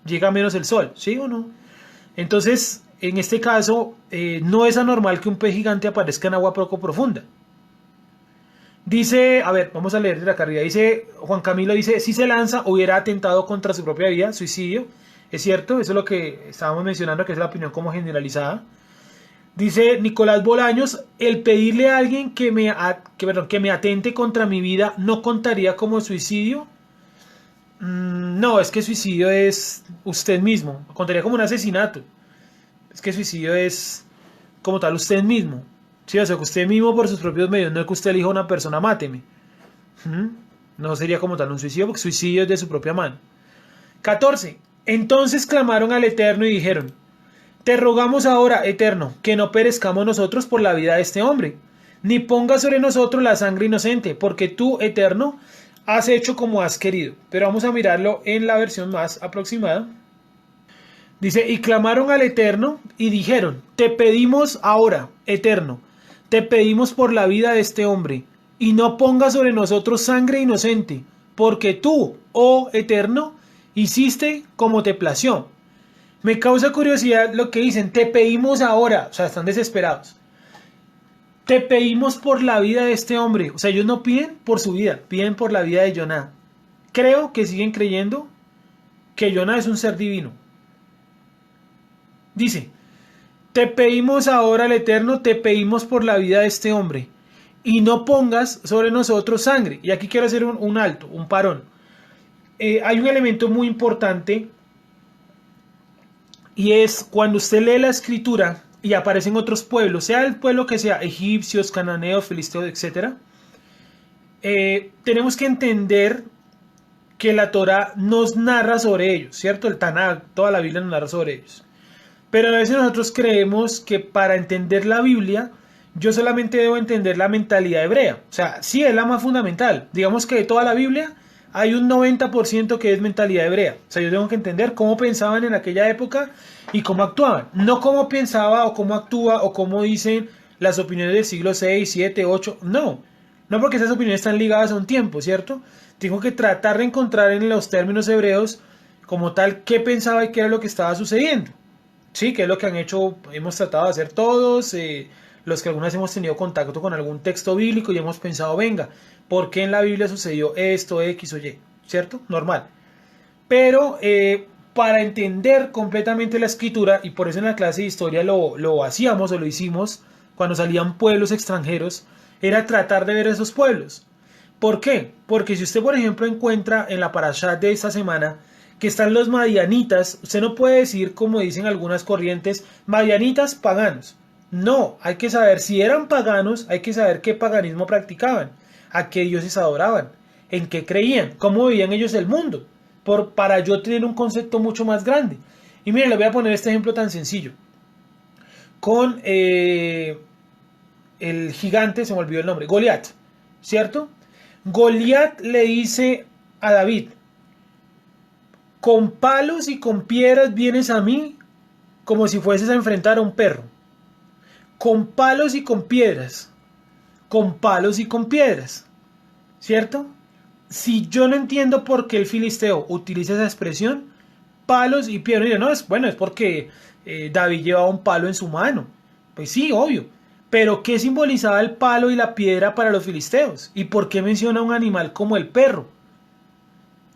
Llega menos el sol, ¿sí o no? Entonces, en este caso, no es anormal que un pez gigante aparezca en agua poco profunda. Dice, a ver, vamos a leer de acá arriba. Dice, Juan Camilo dice, si se lanza, hubiera atentado contra su propia vida, suicidio. Es cierto, eso es lo que estábamos mencionando, que es la opinión como generalizada. Dice Nicolás Bolaños, el pedirle a alguien que me atente contra mi vida no contaría como suicidio. No, es que suicidio es usted mismo, contaría como un asesinato. Es que suicidio es como tal usted mismo. Sí, o sea, que usted mismo por sus propios medios, no es que usted elija a una persona, máteme. No sería como tal un suicidio, porque suicidio es de su propia mano. 14. Entonces clamaron al Eterno y dijeron, te rogamos ahora, Eterno, que no perezcamos nosotros por la vida de este hombre, ni pongas sobre nosotros la sangre inocente, porque tú, Eterno, has hecho como has querido. Pero vamos a mirarlo en la versión más aproximada. Dice, y clamaron al Eterno y dijeron, te pedimos ahora, Eterno, te pedimos por la vida de este hombre, y no pongas sobre nosotros sangre inocente, porque tú, oh Eterno, hiciste como te plació. Me causa curiosidad lo que dicen, te pedimos ahora, o sea, están desesperados. Te pedimos por la vida de este hombre, o sea, ellos no piden por su vida, piden por la vida de Jonah. Creo que siguen creyendo que Jonah es un ser divino. Dice, te pedimos ahora al Eterno, te pedimos por la vida de este hombre, y no pongas sobre nosotros sangre. Y aquí quiero hacer un alto, un parón. Hay un elemento muy importante, y es cuando usted lee la escritura y aparecen otros pueblos, sea el pueblo que sea, egipcios, cananeos, filisteos, etc. Tenemos que entender que la Torah nos narra sobre ellos, ¿cierto? El Tanakh, toda la Biblia nos narra sobre ellos. Pero a veces nosotros creemos que para entender la Biblia, yo solamente debo entender la mentalidad hebrea. O sea, sí es la más fundamental. Digamos que de toda la Biblia, hay un 90% que es mentalidad hebrea. O sea, yo tengo que entender cómo pensaban en aquella época y cómo actuaban. No cómo pensaba o cómo actúa o cómo dicen las opiniones del siglo 6, 7, 8. No, no porque esas opiniones están ligadas a un tiempo, ¿cierto? Tengo que tratar de encontrar en los términos hebreos como tal qué pensaba y qué era lo que estaba sucediendo. Sí, que es lo que han hecho, hemos tratado de hacer todos, los que alguna vez hemos tenido contacto con algún texto bíblico y hemos pensado, venga, ¿por qué en la Biblia sucedió esto, X o Y? ¿Cierto? Normal. Pero para entender completamente la escritura, y por eso en la clase de historia lo hacíamos o lo hicimos cuando salían pueblos extranjeros, era tratar de ver esos pueblos. ¿Por qué? Porque si usted, por ejemplo, encuentra en la parashá de esta semana que están los madianitas, usted no puede decir, como dicen algunas corrientes, madianitas paganos. No, hay que saber si eran paganos, hay que saber qué paganismo practicaban, a qué dioses adoraban, en qué creían, cómo veían ellos el mundo, para yo tener un concepto mucho más grande. Y miren, les voy a poner este ejemplo tan sencillo. Con el gigante, se me olvidó el nombre, Goliat, ¿cierto? Goliat le dice a David, con palos y con piedras vienes a mí como si fueses a enfrentar a un perro. Con palos y con piedras. Con palos y con piedras. ¿Cierto? Si yo no entiendo por qué el filisteo utiliza esa expresión, palos y piedras, no, es porque David llevaba un palo en su mano. Pues sí, obvio. Pero ¿qué simbolizaba el palo y la piedra para los filisteos? ¿Y por qué menciona un animal como el perro?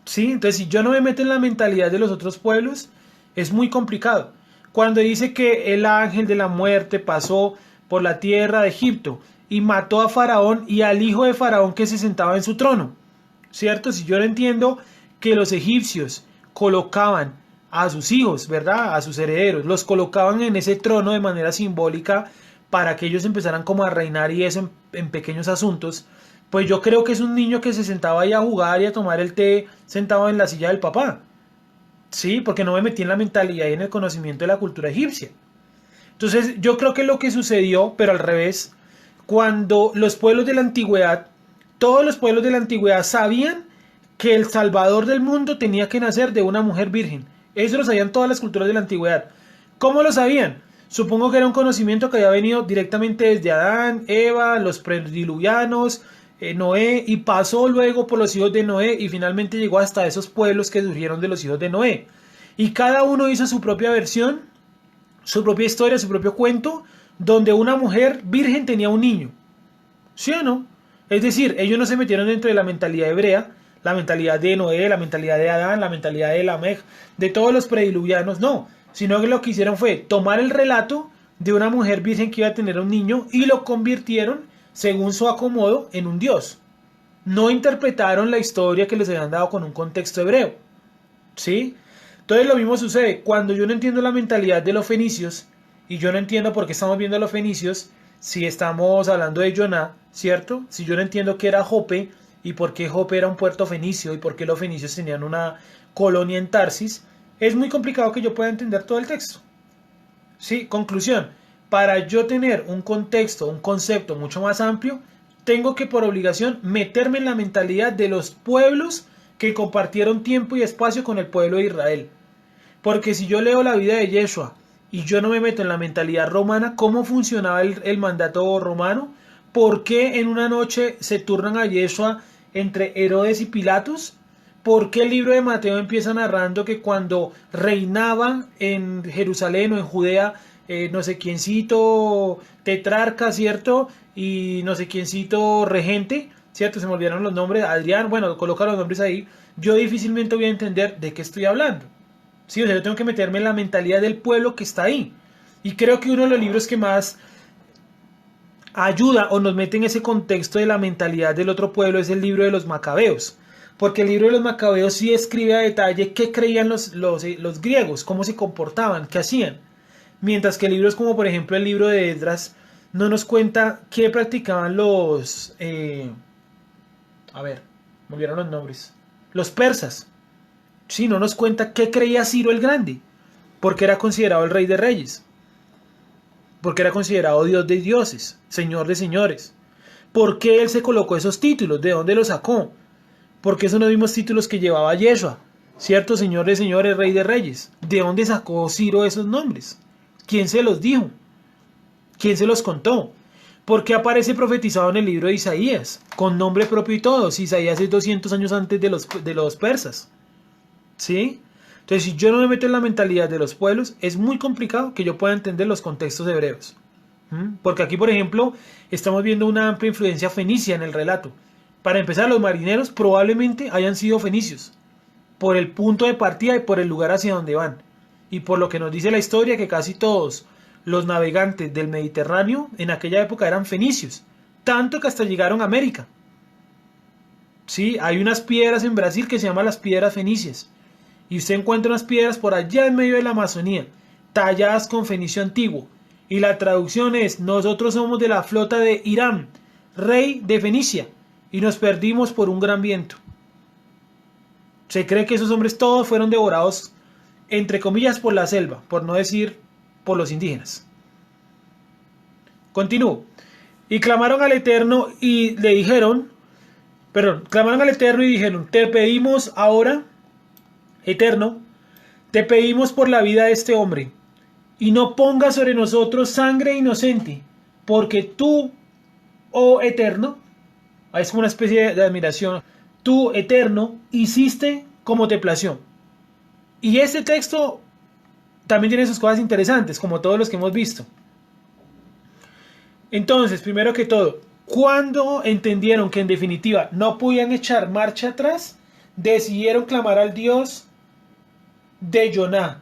¿Sí? Entonces, si yo no me meto en la mentalidad de los otros pueblos, es muy complicado. Cuando dice que el ángel de la muerte pasó por la tierra de Egipto y mató a Faraón y al hijo de Faraón que se sentaba en su trono, ¿cierto? Si yo no entiendo que los egipcios colocaban a sus hijos, ¿verdad? A sus herederos, los colocaban en ese trono de manera simbólica para que ellos empezaran como a reinar y eso en pequeños asuntos, pues yo creo que es un niño que se sentaba ahí a jugar y a tomar el té sentado en la silla del papá. Sí, porque no me metí en la mentalidad y en el conocimiento de la cultura egipcia. Entonces yo creo que lo que sucedió, pero al revés, cuando los pueblos de la antigüedad, todos los pueblos de la antigüedad sabían que el salvador del mundo tenía que nacer de una mujer virgen. Eso lo sabían todas las culturas de la antigüedad. ¿Cómo lo sabían? Supongo que era un conocimiento que había venido directamente desde Adán, Eva, los prediluvianos, Noé, y pasó luego por los hijos de Noé y finalmente llegó hasta esos pueblos que surgieron de los hijos de Noé. Y cada uno hizo su propia versión, su propia historia, su propio cuento, donde una mujer virgen tenía un niño. ¿Sí o no? Es decir, ellos no se metieron dentro de la mentalidad hebrea, la mentalidad de Noé, la mentalidad de Adán, la mentalidad de Lamech, de todos los prediluvianos, no. Sino que lo que hicieron fue tomar el relato de una mujer virgen que iba a tener un niño y lo convirtieron, según su acomodo, en un dios. No interpretaron la historia que les habían dado con un contexto hebreo. ¿Sí? Entonces lo mismo sucede. Cuando yo no entiendo la mentalidad de los fenicios, y yo no entiendo por qué estamos viendo a los fenicios, si estamos hablando de Joná, ¿cierto? Si yo no entiendo qué era Jope, y por qué Jope era un puerto fenicio, y por qué los fenicios tenían una colonia en Tarsis, es muy complicado que yo pueda entender todo el texto. Sí, conclusión. Para yo tener un contexto, un concepto mucho más amplio, tengo que por obligación meterme en la mentalidad de los pueblos que compartieron tiempo y espacio con el pueblo de Israel. Porque si yo leo la vida de Yeshua y yo no me meto en la mentalidad romana, ¿cómo funcionaba el mandato romano? ¿Por qué en una noche se turnan a Yeshua entre Herodes y Pilatos? ¿Por qué el libro de Mateo empieza narrando que cuando reinaba en Jerusalén o en Judea, no sé quiéncito tetrarca, ¿cierto? Y no sé quiéncito regente, ¿cierto? Se me olvidaron los nombres, Adrián, bueno, coloca los nombres ahí. Yo difícilmente voy a entender de qué estoy hablando. Sí, o sea, yo tengo que meterme en la mentalidad del pueblo que está ahí. Y creo que uno de los libros que más ayuda o nos mete en ese contexto de la mentalidad del otro pueblo es el libro de los Macabeos. Porque el libro de los Macabeos sí escribe a detalle qué creían los griegos, cómo se comportaban, qué hacían. Mientras que libros como por ejemplo el libro de Esdras no nos cuenta qué practicaban los... a ver, me olvidaron los nombres. Los persas. Sí, no nos cuenta qué creía Ciro el Grande. Porque era considerado el rey de reyes. Porque era considerado Dios de dioses, Señor de señores. ¿Por qué él se colocó esos títulos? ¿De dónde los sacó? porque son los mismos títulos que llevaba Yeshua, ¿cierto? Señor de señores, Rey de reyes. ¿De dónde sacó Ciro esos nombres? ¿Quién se los dijo? ¿Quién se los contó? ¿Por qué aparece profetizado en el libro de Isaías? Con nombre propio y todo. Si Isaías es 200 años antes de los persas. ¿Sí? Entonces, si yo no me meto en la mentalidad de los pueblos, es muy complicado que yo pueda entender los contextos hebreos. Porque aquí, por ejemplo, estamos viendo una amplia influencia fenicia en el relato. Para empezar, los marineros probablemente hayan sido fenicios, por el punto de partida y por el lugar hacia donde van. Y por lo que nos dice la historia, que casi todos los navegantes del Mediterráneo en aquella época eran fenicios, tanto que hasta llegaron a América. Sí, hay unas piedras en Brasil que se llaman las piedras fenicias, y usted encuentra unas piedras por allá en medio de la Amazonía, talladas con fenicio antiguo, y la traducción es: nosotros somos de la flota de Hiram, rey de Fenicia, y nos perdimos por un gran viento. Se cree que esos hombres todos fueron devorados, entre comillas, por la selva, por no decir por los indígenas. Continúo. Y clamaron al Eterno y le dijeron, clamaron al Eterno y dijeron: te pedimos ahora, Eterno, te pedimos por la vida de este hombre, y no pongas sobre nosotros sangre inocente, porque tú, oh Eterno, es como una especie de admiración, tú, Eterno, hiciste como te plació. Y este texto también tiene sus cosas interesantes, como todos los que hemos visto. Entonces, primero que todo, cuando entendieron que en definitiva no podían echar marcha atrás, decidieron clamar al Dios de Joná.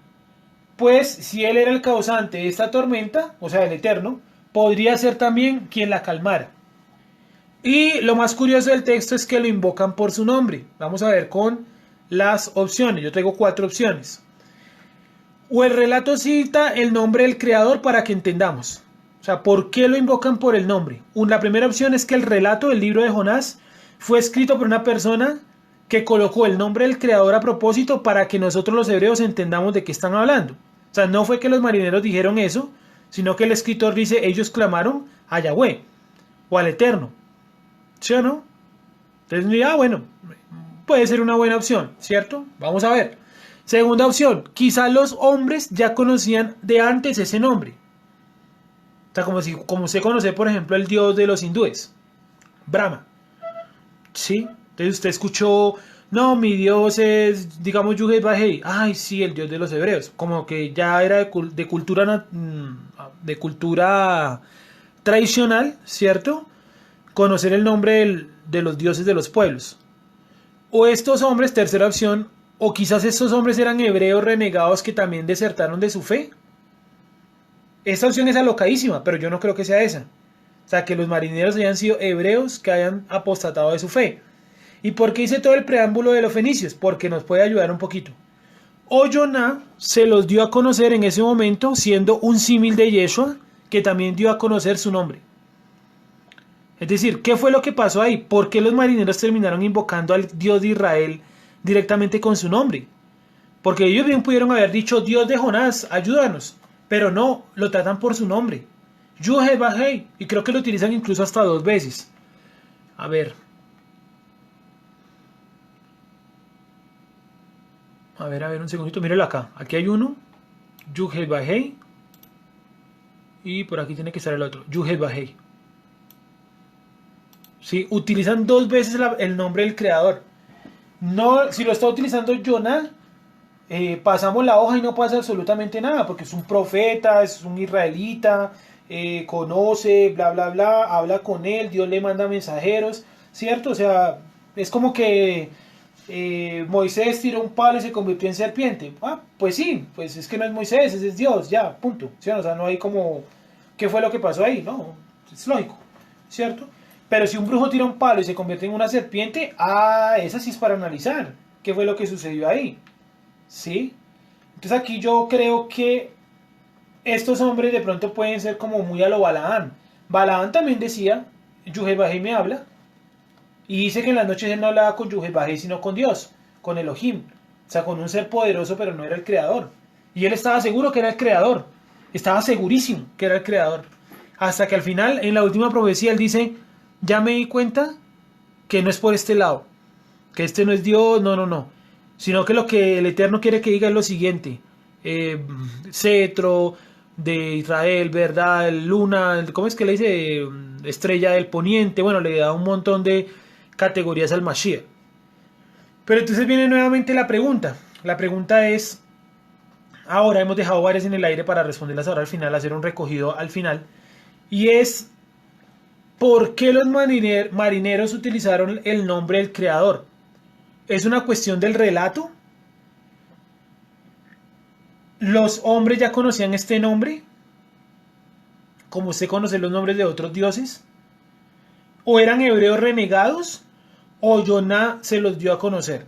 Pues si él era el causante de esta tormenta, o sea, el Eterno, podría ser también quien la calmara. Y lo más curioso del texto es que lo invocan por su nombre. Vamos a ver con las opciones. Yo traigo 4 opciones. O el relato cita el nombre del creador para que entendamos. O sea, ¿por qué lo invocan por el nombre? La primera opción es que el relato del libro de Jonás fue escrito por una persona que colocó el nombre del creador a propósito para que nosotros los hebreos entendamos de qué están hablando. O sea, no fue que los marineros dijeron eso, sino que el escritor dice: ellos clamaron a Yahweh o al Eterno. ¿Sí o no? Entonces, bueno, puede ser una buena opción, ¿cierto? Vamos a ver. Segunda opción, quizá los hombres ya conocían de antes ese nombre. O sea, como se conoce, por ejemplo, el dios de los hindúes, Brahma. ¿Sí? Entonces usted escuchó: no, mi dios es, digamos, Yuhei-Bahei. Ay, sí, el dios de los hebreos. Como que ya era de cultura tradicional, ¿cierto? Conocer el nombre de los dioses de los pueblos. O estos hombres, tercera opción, o quizás estos hombres eran hebreos renegados que también desertaron de su fe. Esta opción es alocadísima, pero yo no creo que sea esa. O sea, que los marineros hayan sido hebreos que hayan apostatado de su fe. ¿Y por qué hice todo el preámbulo de los fenicios? Porque nos puede ayudar un poquito. O Joná se los dio a conocer en ese momento, siendo un símil de Yeshua, que también dio a conocer su nombre. Es decir, ¿qué fue lo que pasó ahí? ¿Por qué los marineros terminaron invocando al Dios de Israel directamente con su nombre? Porque ellos bien pudieron haber dicho: Dios de Jonás, ayúdanos. Pero no, lo tratan por su nombre. Yuhei-Bahei. Y creo que lo utilizan incluso hasta 2 veces. A ver, un segundito. Míralo acá. Aquí hay uno. Yuhei-Bahei. Y por aquí tiene que estar el otro. Yuhei-Bahei. ¿Sí? Utilizan 2 veces el nombre del creador. No, si lo está utilizando Joná, pasamos la hoja y no pasa absolutamente nada, porque es un profeta, es un israelita, conoce, bla, bla, bla, habla con él, Dios le manda mensajeros, ¿cierto? O sea, es como que Moisés tiró un palo y se convirtió en serpiente. Pues sí, pues es que no es Moisés, es Dios, ya, punto. ¿Sí? O sea, no hay como, ¿qué fue lo que pasó ahí? No, es lógico, ¿cierto? Pero si un brujo tira un palo y se convierte en una serpiente, esa sí es para analizar qué fue lo que sucedió ahí. ¿Sí? Entonces aquí yo creo que estos hombres de pronto pueden ser como muy a lo Balaán. Balaán también decía: Yuhei-Bahei me habla. Y dice que en las noches él no hablaba con Yuhei-Bahei sino con Dios, con Elohim. O sea, con un ser poderoso, pero no era el creador. Y él estaba seguro que era el creador. Estaba segurísimo que era el creador. Hasta que al final, en la última profecía, él dice: ya me di cuenta que no es por este lado. que este no es Dios, no, no, no. Sino que lo que el Eterno quiere que diga es lo siguiente. Cetro de Israel, ¿verdad? Luna, ¿cómo es que le dice? Estrella del Poniente. Bueno, le da un montón de categorías al Mashiach. Pero entonces viene nuevamente la pregunta. La pregunta es, ahora hemos dejado varias en el aire para responderlas ahora al final, hacer un recogido al final. Y es, ¿por qué los marineros utilizaron el nombre del creador? ¿Es una cuestión del relato? ¿Los hombres ya conocían este nombre? ¿Como usted conoce los nombres de otros dioses? ¿O eran hebreos renegados? ¿O Yoná se los dio a conocer?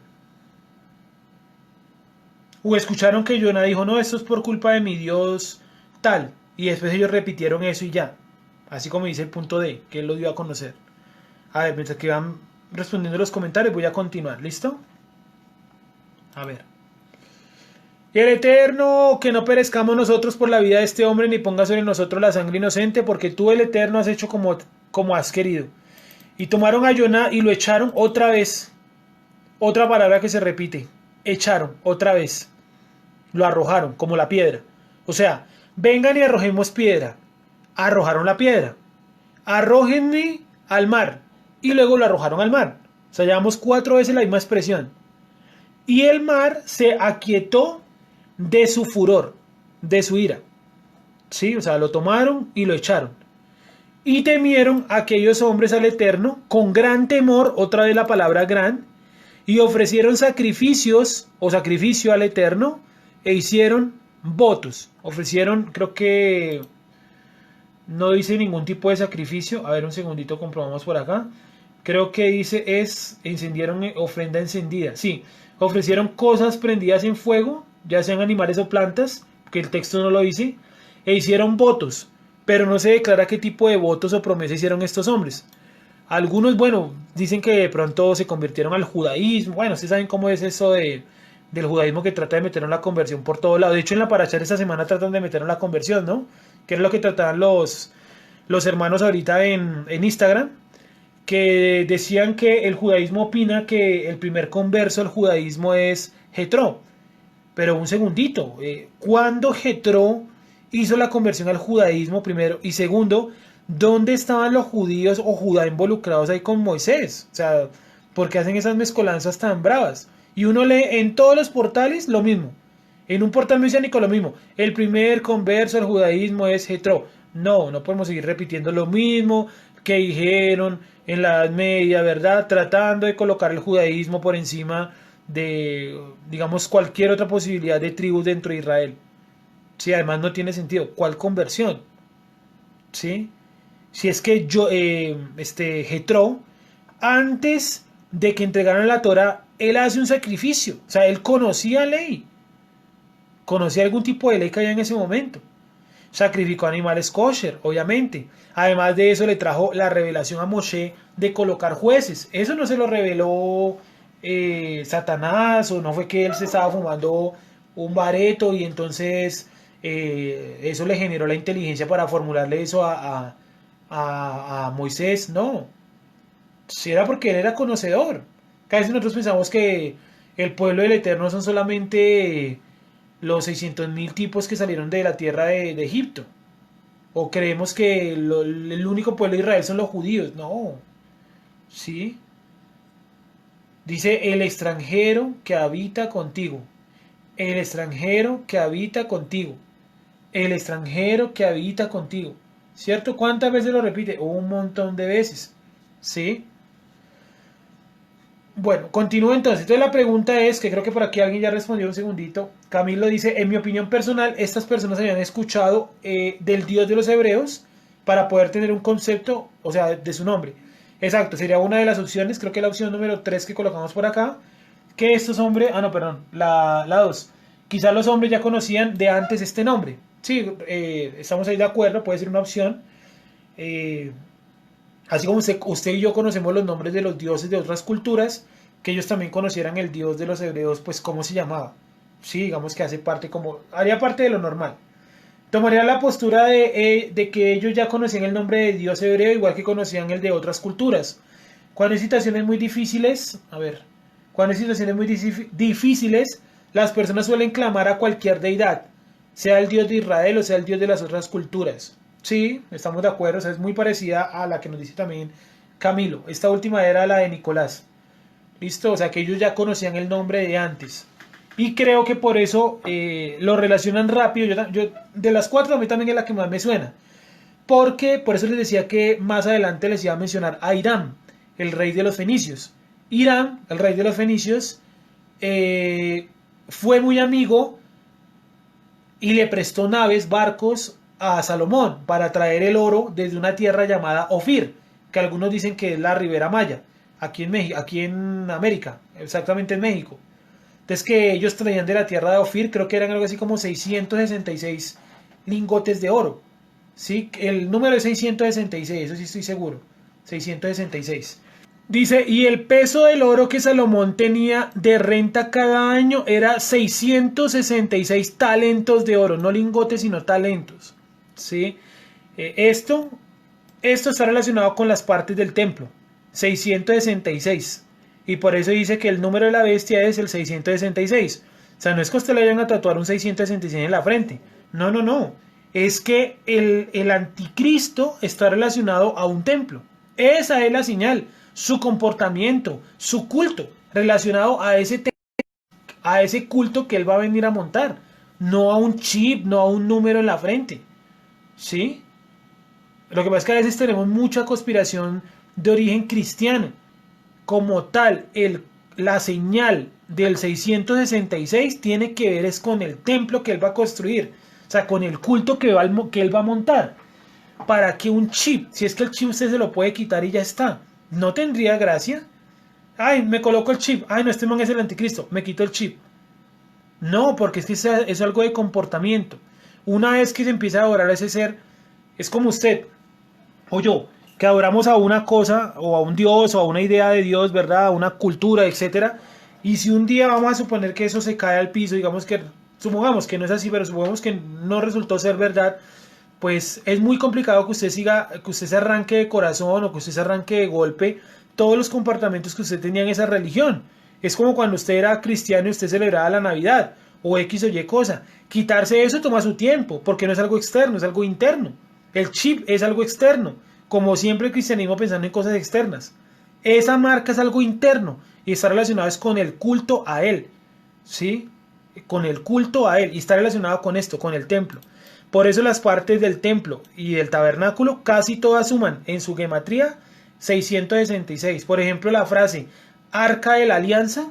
¿O escucharon que Yoná dijo, no, esto es por culpa de mi Dios tal? Y después ellos repitieron eso y ya. Así como dice el punto D, que él lo dio a conocer. A ver, mientras que van respondiendo los comentarios, voy a continuar. ¿Listo? A ver. El Eterno, que no perezcamos nosotros por la vida de este hombre, ni ponga sobre nosotros la sangre inocente, porque tú, el Eterno, has hecho como has querido. Y tomaron a Yoná y lo echaron otra vez. Otra palabra que se repite. Echaron otra vez. Lo arrojaron, como la piedra. O sea, vengan y arrojemos piedra. Arrojaron la piedra. Arrójenme al mar. Y luego lo arrojaron al mar. O sea, llevamos 4 veces la misma expresión. Y el mar se aquietó de su furor, de su ira. ¿Sí? O sea, lo tomaron y lo echaron. Y temieron aquellos hombres al Eterno con gran temor, otra vez la palabra gran, y ofrecieron sacrificios o sacrificio al Eterno e hicieron votos. Ofrecieron, creo que no dice ningún tipo de sacrificio. A ver, un segundito, comprobamos por acá. Creo que dice encendieron ofrenda encendida. Sí, ofrecieron cosas prendidas en fuego, ya sean animales o plantas, que el texto no lo dice, e hicieron votos, pero no se declara qué tipo de votos o promesas hicieron estos hombres. Algunos, bueno, dicen que de pronto se convirtieron al judaísmo. Bueno, ustedes saben cómo es eso del judaísmo, que trata de meter en la conversión por todo lado. De hecho, en la paracha de esta semana tratan de meter en la conversión, ¿no? Que es lo que trataban los hermanos ahorita en Instagram, que decían que el judaísmo opina que el primer converso al judaísmo es Jetro. Pero un segundito, ¿cuándo Jetro hizo la conversión al judaísmo primero? Y segundo, ¿dónde estaban los judíos o Judá involucrados ahí con Moisés? O sea, ¿por qué hacen esas mezcolanzas tan bravas? Y uno lee en todos los portales lo mismo. En un portal mesiánico lo mismo. El primer converso al judaísmo es Jetro. No, no podemos seguir repitiendo lo mismo que dijeron en la Edad Media, ¿verdad? Tratando de colocar el judaísmo por encima de, digamos, cualquier otra posibilidad de tribus dentro de Israel. Sí, además no tiene sentido. ¿Cuál conversión? ¿Sí? Si es que Jetro, antes de que entregaran la Torah, él hace un sacrificio. O sea, él conocía ley. Conocía algún tipo de ley que había en ese momento. Sacrificó animales kosher, obviamente. Además de eso, le trajo la revelación a Moshe de colocar jueces. Eso no se lo reveló Satanás, o no fue que él se estaba fumando un bareto y entonces eso le generó la inteligencia para formularle eso a Moisés. No, si era porque él era conocedor. Cada vez nosotros pensamos que el pueblo del Eterno son solamente los 600.000 tipos que salieron de la tierra de Egipto. O creemos que el único pueblo de Israel son los judíos. No. ¿Sí? Dice el extranjero que habita contigo. El extranjero que habita contigo. El extranjero que habita contigo. ¿Cierto? ¿Cuántas veces lo repite? Un montón de veces. ¿Sí? Bueno, continúo entonces. Entonces la pregunta es, que creo que por aquí alguien ya respondió un segundito. Camilo dice, en mi opinión personal, estas personas habían escuchado del Dios de los hebreos para poder tener un concepto, o sea, de su nombre. Exacto, sería una de las opciones, creo que la opción número 3 que colocamos por acá, que estos hombres, perdón, la 2. Quizás los hombres ya conocían de antes este nombre. Sí, estamos ahí de acuerdo, puede ser una opción. Así como usted y yo conocemos los nombres de los dioses de otras culturas, que ellos también conocieran el dios de los hebreos, pues cómo se llamaba. Sí, digamos que haría parte de lo normal. Tomaría la postura de que ellos ya conocían el nombre de dios hebreo, igual que conocían el de otras culturas. Cuando hay situaciones muy difíciles, a ver, Cuando hay situaciones muy difíciles, las personas suelen clamar a cualquier deidad, sea el Dios de Israel o sea el Dios de las otras culturas. Sí, estamos de acuerdo, o sea, es muy parecida a la que nos dice también Camilo. Esta última era la de Nicolás. ¿Listo? O sea, que ellos ya conocían el nombre de antes. Y creo que por eso lo relacionan rápido. De las cuatro, a mí también es la que más me suena. Porque, por eso les decía que más adelante les iba a mencionar a Irán, el rey de los fenicios. Irán, el rey de los fenicios, fue muy amigo y le prestó naves, barcos a Salomón para traer el oro desde una tierra llamada Ofir, que algunos dicen que es la Ribera Maya, aquí en México, aquí en América, exactamente en México. Entonces que ellos traían de la tierra de Ofir, creo que eran algo así como 666 lingotes de oro. ¿Sí? El número es 666, eso sí estoy seguro. 666. Dice, y el peso del oro que Salomón tenía de renta cada año era 666 talentos de oro, no lingotes, sino talentos. ¿Sí? Esto está relacionado con las partes del templo, 666. Y por eso dice que el número de la bestia es el 666. O sea, no es que usted le vayan a tatuar un 666 en la frente. No, no, no. Es que el anticristo está relacionado a un templo. Esa es la señal. Su comportamiento, su culto, relacionado a ese culto que él va a venir a montar. No a un chip, no a un número en la frente. ¿Sí? Lo que pasa es que a veces tenemos mucha conspiración de origen cristiano. Como tal, la señal del 666 tiene que ver es con el templo que él va a construir. O sea, con el culto que él va a montar. Para que un chip, si es que el chip usted se lo puede quitar y ya está, no tendría gracia. Ay, me coloco el chip. Ay, no, este man es el anticristo. Me quito el chip. No, porque es que es algo de comportamiento. Una vez que se empieza a adorar a ese ser, es como usted o yo, que adoramos a una cosa, o a un Dios, o a una idea de Dios, ¿verdad? A una cultura, etcétera. Y si un día vamos a suponer que eso se cae al piso, supongamos que no es así, pero supongamos que no resultó ser verdad, pues es muy complicado que usted que usted se arranque de corazón o que usted se arranque de golpe todos los comportamientos que usted tenía en esa religión. Es como cuando usted era cristiano y usted celebraba la Navidad o X o Y cosa. Quitarse eso toma su tiempo, porque no es algo externo, es algo interno. El chip es algo externo, como siempre el cristianismo pensando en cosas externas. Esa marca es algo interno y está relacionado es con el culto a él, ¿sí? Con el culto a él y está relacionado con esto, con el templo. Por eso las partes del templo y del tabernáculo casi todas suman en su gematría 666. Por ejemplo, la frase Arca de la Alianza,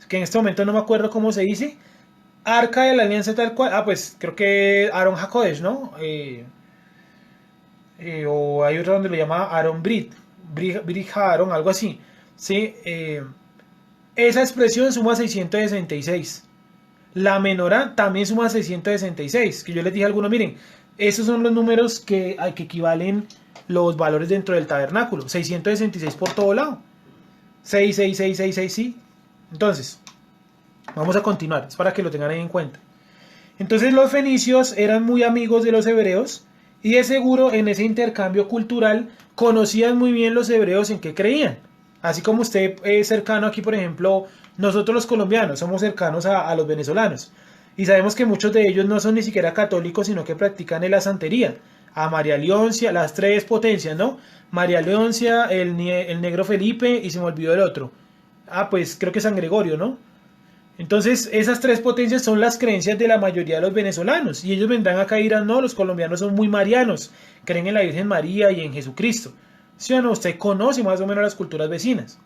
que en este momento no me acuerdo cómo se dice, Arca de la Alianza tal cual, pues creo que Aaron HaKodesh, ¿no? O hay otro donde lo llama Aaron Brija Aaron, algo así. ¿Sí? Esa expresión suma 666. La menorá también suma 666. Que yo les dije a algunos, miren, esos son los números que equivalen los valores dentro del tabernáculo. 666 por todo lado. 66666, sí. Entonces, vamos a continuar. Es para que lo tengan ahí en cuenta. Entonces los fenicios eran muy amigos de los hebreos y de seguro en ese intercambio cultural conocían muy bien los hebreos en qué creían. Así como usted es cercano aquí, por ejemplo, nosotros los colombianos somos cercanos a los venezolanos. Y sabemos que muchos de ellos no son ni siquiera católicos, sino que practican la santería. A María Leoncia, las tres potencias, ¿no? María Leoncia, el negro Felipe y se me olvidó el otro. Pues creo que San Gregorio, ¿no? Entonces, esas tres potencias son las creencias de la mayoría de los venezolanos. Y ellos vendrán acá y dirán, no, los colombianos son muy marianos, creen en la Virgen María y en Jesucristo. ¿Sí o no? Usted conoce más o menos las culturas vecinas.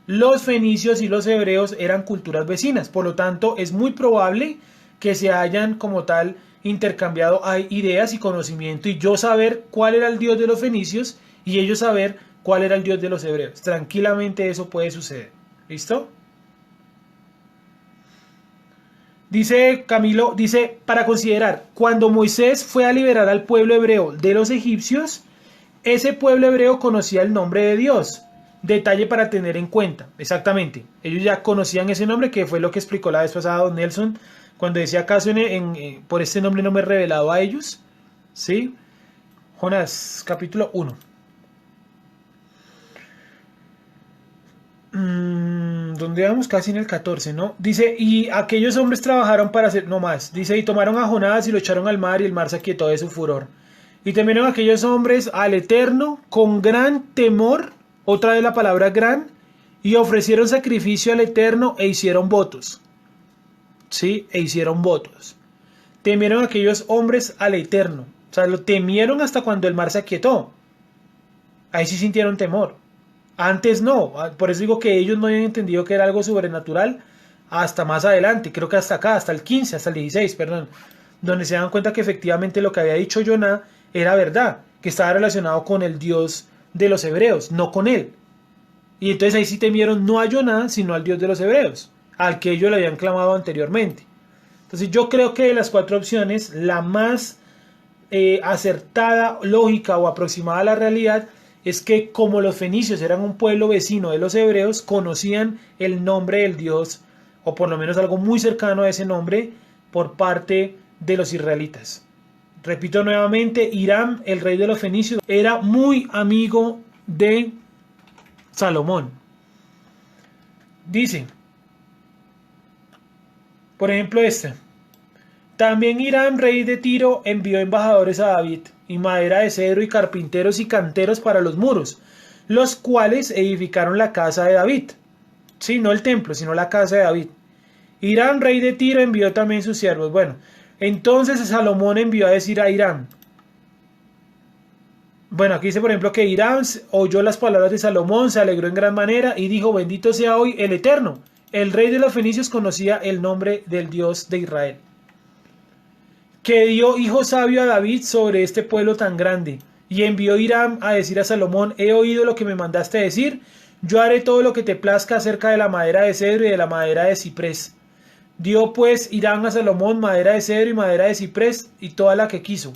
Los fenicios y los hebreos eran culturas vecinas, por lo tanto, es muy probable que se hayan como tal intercambiado ideas y conocimiento y yo saber cuál era el dios de los fenicios y ellos saber cuál era el dios de los hebreos. Tranquilamente eso puede suceder. ¿Listo? Dice Camilo, dice, para considerar, cuando Moisés fue a liberar al pueblo hebreo de los egipcios, ese pueblo hebreo conocía el nombre de Dios. Detalle para tener en cuenta, exactamente. Ellos ya conocían ese nombre, que fue lo que explicó la vez pasada don Nelson, cuando decía, ¿acaso por este nombre no me he revelado a ellos? ¿Sí? Jonás, capítulo 1. donde vamos casi en el 14, ¿no? Dice, y aquellos hombres trabajaron para hacer, no más, dice, y tomaron a Jonás y lo echaron al mar y el mar se aquietó de su furor. Y temieron aquellos hombres al Eterno con gran temor, otra vez la palabra gran, y ofrecieron sacrificio al Eterno e hicieron votos. ¿Sí? E hicieron votos. Temieron aquellos hombres al Eterno. O sea, lo temieron hasta cuando el mar se aquietó. Ahí sí sintieron temor. Antes no. Por eso digo que ellos no habían entendido que era algo sobrenatural hasta más adelante. Creo que hasta acá, hasta el 15, hasta el 16, perdón. Donde se dan cuenta que efectivamente lo que había dicho Jonah era verdad. Que estaba relacionado con el Dios de los hebreos, no con él. Y entonces ahí sí temieron no a Jonah, sino al Dios de los hebreos, al que ellos le habían clamado anteriormente. Entonces yo creo que de las cuatro opciones, la más acertada, lógica o aproximada a la realidad es que como los fenicios eran un pueblo vecino de los hebreos, conocían el nombre del Dios, o por lo menos algo muy cercano a ese nombre, por parte de los israelitas. Repito nuevamente, Hiram, el rey de los fenicios, era muy amigo de Salomón. Dice, por ejemplo también Hiram, rey de Tiro, envió embajadores a David, y madera de cedro y carpinteros y canteros para los muros, los cuales edificaron la casa de David. Sí, no el templo, sino la casa de David. Hiram, rey de Tiro, envió también sus siervos. Bueno, entonces Salomón envió a decir a Hiram. Bueno, aquí dice por ejemplo que Hiram oyó las palabras de Salomón, se alegró en gran manera y dijo, bendito sea hoy el Eterno. El rey de los fenicios conocía el nombre del Dios de Israel, que dio hijo sabio a David sobre este pueblo tan grande. Y envió Hiram a decir a Salomón, he oído lo que me mandaste decir, yo haré todo lo que te plazca acerca de la madera de cedro y de la madera de ciprés. Dio pues Hiram a Salomón madera de cedro y madera de ciprés y toda la que quiso.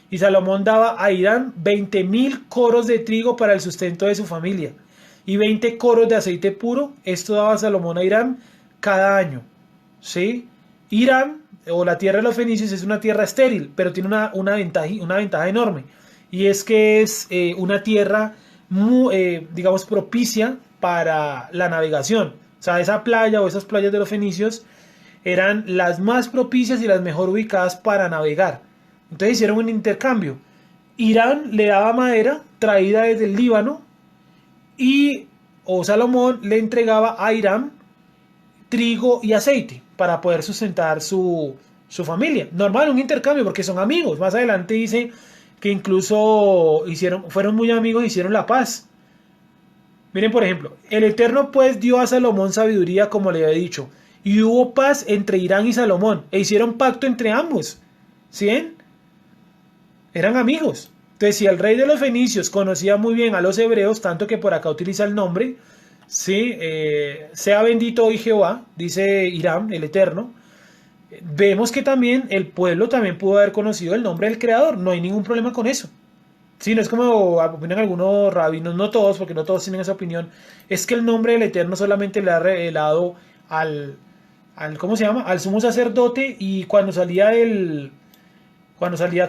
Y Salomón daba a Hiram 20,000 coros de trigo para el sustento de su familia y 20 coros de aceite puro. Esto daba Salomón a Hiram cada año. ¿Sí? Hiram, o la tierra de los fenicios, es una tierra estéril, pero tiene una ventaja enorme. Y es que es una tierra muy, digamos, propicia para la navegación. O sea, esa playa o esas playas de los fenicios eran las más propicias y las mejor ubicadas para navegar. Entonces hicieron un intercambio. Hiram le daba madera traída desde el Líbano y Salomón le entregaba a Hiram trigo y aceite para poder sustentar su familia. Normal, un intercambio porque son amigos. Más adelante dice que incluso fueron muy amigos y hicieron la paz. Miren, por ejemplo, el Eterno pues dio a Salomón sabiduría como le había dicho, y hubo paz entre Hiram y Salomón, e hicieron pacto entre ambos. ¿Sí? Eran amigos. Entonces, si el rey de los fenicios conocía muy bien a los hebreos, tanto que por acá utiliza el nombre, ¿sí? Sea bendito hoy Jehová, dice Hiram, el Eterno. Vemos que también el pueblo también pudo haber conocido el nombre del Creador. No hay ningún problema con eso. Sí, no es como opinan algunos rabinos, no todos, porque no todos tienen esa opinión. Es que el nombre del Eterno solamente le ha revelado ¿cómo se llama? Al sumo sacerdote, y cuando salía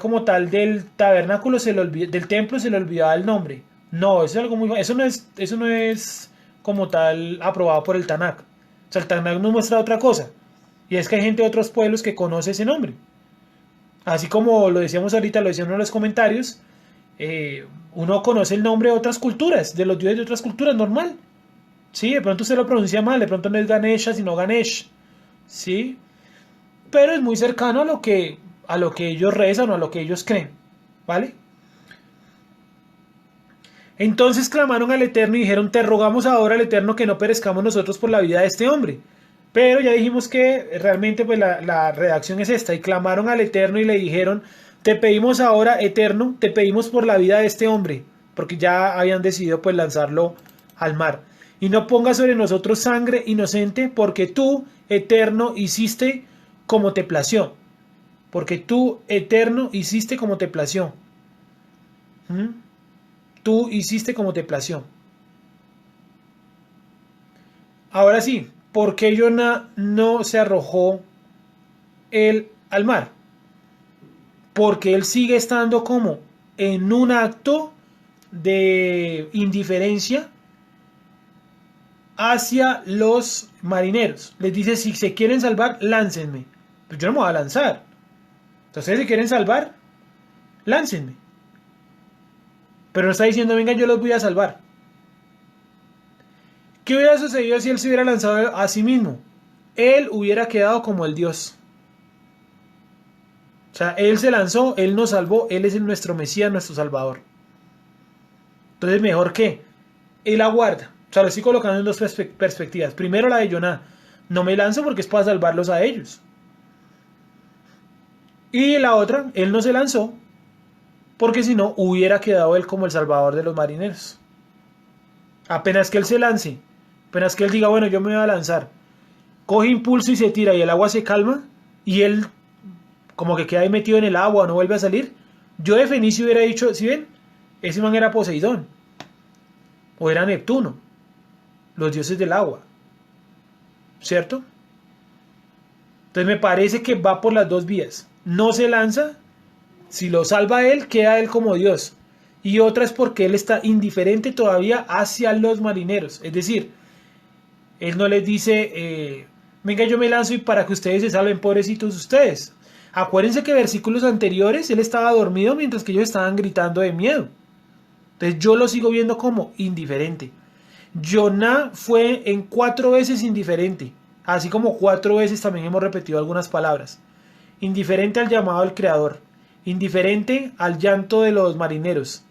como tal del tabernáculo, del templo, se le olvidaba el nombre. No, eso es algo muy... Eso no es como tal aprobado por el Tanakh. O sea, el Tanakh nos muestra otra cosa. Y es que hay gente de otros pueblos que conoce ese nombre. Así como lo decíamos ahorita, lo decíamos en los comentarios, uno conoce el nombre de otras culturas, de los dioses de otras culturas, normal. Sí, de pronto se lo pronuncia mal, de pronto no es Ganesha, sino Ganesh. Sí, pero es muy cercano a lo que ellos rezan o a lo que ellos creen, ¿vale? Entonces clamaron al Eterno y dijeron, te rogamos ahora al Eterno que no perezcamos nosotros por la vida de este hombre. Pero ya dijimos que realmente pues la redacción es esta, y clamaron al Eterno y le dijeron, te pedimos ahora, Eterno, te pedimos por la vida de este hombre, porque ya habían decidido pues lanzarlo al mar. Y no pongas sobre nosotros sangre inocente, porque tú, Eterno, hiciste como te plació. Porque tú, Eterno, hiciste como te plació. Tú hiciste como te plació. Ahora sí, ¿por qué Jonah no se arrojó él al mar? Porque él sigue estando como en un acto de indiferencia hacia los marineros. Les dice, si se quieren salvar, láncenme. Pues yo no me voy a lanzar. Entonces, si quieren salvar, láncenme. Pero no está diciendo, venga, yo los voy a salvar. ¿Qué hubiera sucedido si él se hubiera lanzado a sí mismo? Él hubiera quedado como el Dios. O sea, él se lanzó, él nos salvó, él es nuestro Mesías, nuestro Salvador. Entonces, mejor que él aguarda. O sea, lo estoy colocando en dos perspectivas. Primero la de Jonás. No me lanzo porque es para salvarlos a ellos. Y la otra, él no se lanzó porque si no hubiera quedado él como el salvador de los marineros. Apenas que él se lance, apenas que él diga, bueno, yo me voy a lanzar, coge impulso y se tira y el agua se calma y él como que queda ahí metido en el agua o no vuelve a salir, yo de Fenicio hubiera dicho, ¿sí ven? Ese man era Poseidón o era Neptuno, los dioses del agua, ¿cierto? Entonces me parece que va por las dos vías. No se lanza, si lo salva él, queda él como Dios. Y otra es porque él está indiferente todavía hacia los marineros. Es decir, él no les dice, venga, yo me lanzo y para que ustedes se salven, pobrecitos ustedes. Acuérdense que versículos anteriores él estaba dormido mientras que ellos estaban gritando de miedo. Entonces yo lo sigo viendo como indiferente. Jonás fue en 4 veces indiferente. Así como 4 veces también hemos repetido algunas palabras. Indiferente al llamado del Creador. Indiferente al llanto de los marineros.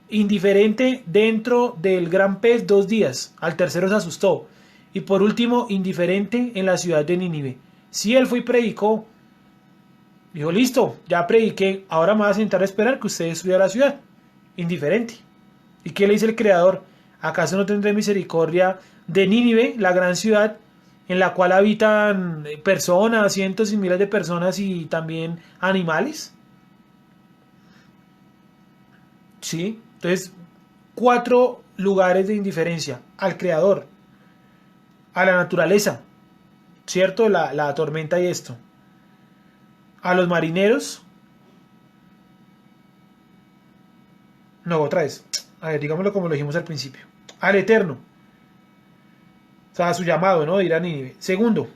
Indiferente dentro del gran pez 2 días. Al tercero se asustó. Y por último, indiferente en la ciudad de Nínive. Si él fue y predicó. Dijo, listo, ya prediqué. Ahora me voy a sentar a esperar que usted destruya la ciudad. Indiferente. ¿Y qué le dice el Creador? ¿Acaso no tendré misericordia de Nínive, la gran ciudad, en la cual habitan personas, cientos y miles de personas y también animales? ¿Sí? Entonces, 4 lugares de indiferencia. Al Creador, a la naturaleza, ¿cierto? La tormenta y esto. A los marineros. No, otra vez. A ver, digámoslo como lo dijimos al principio. Al Eterno. O sea, a su llamado, ¿no? De ir a Nínive. Segundo,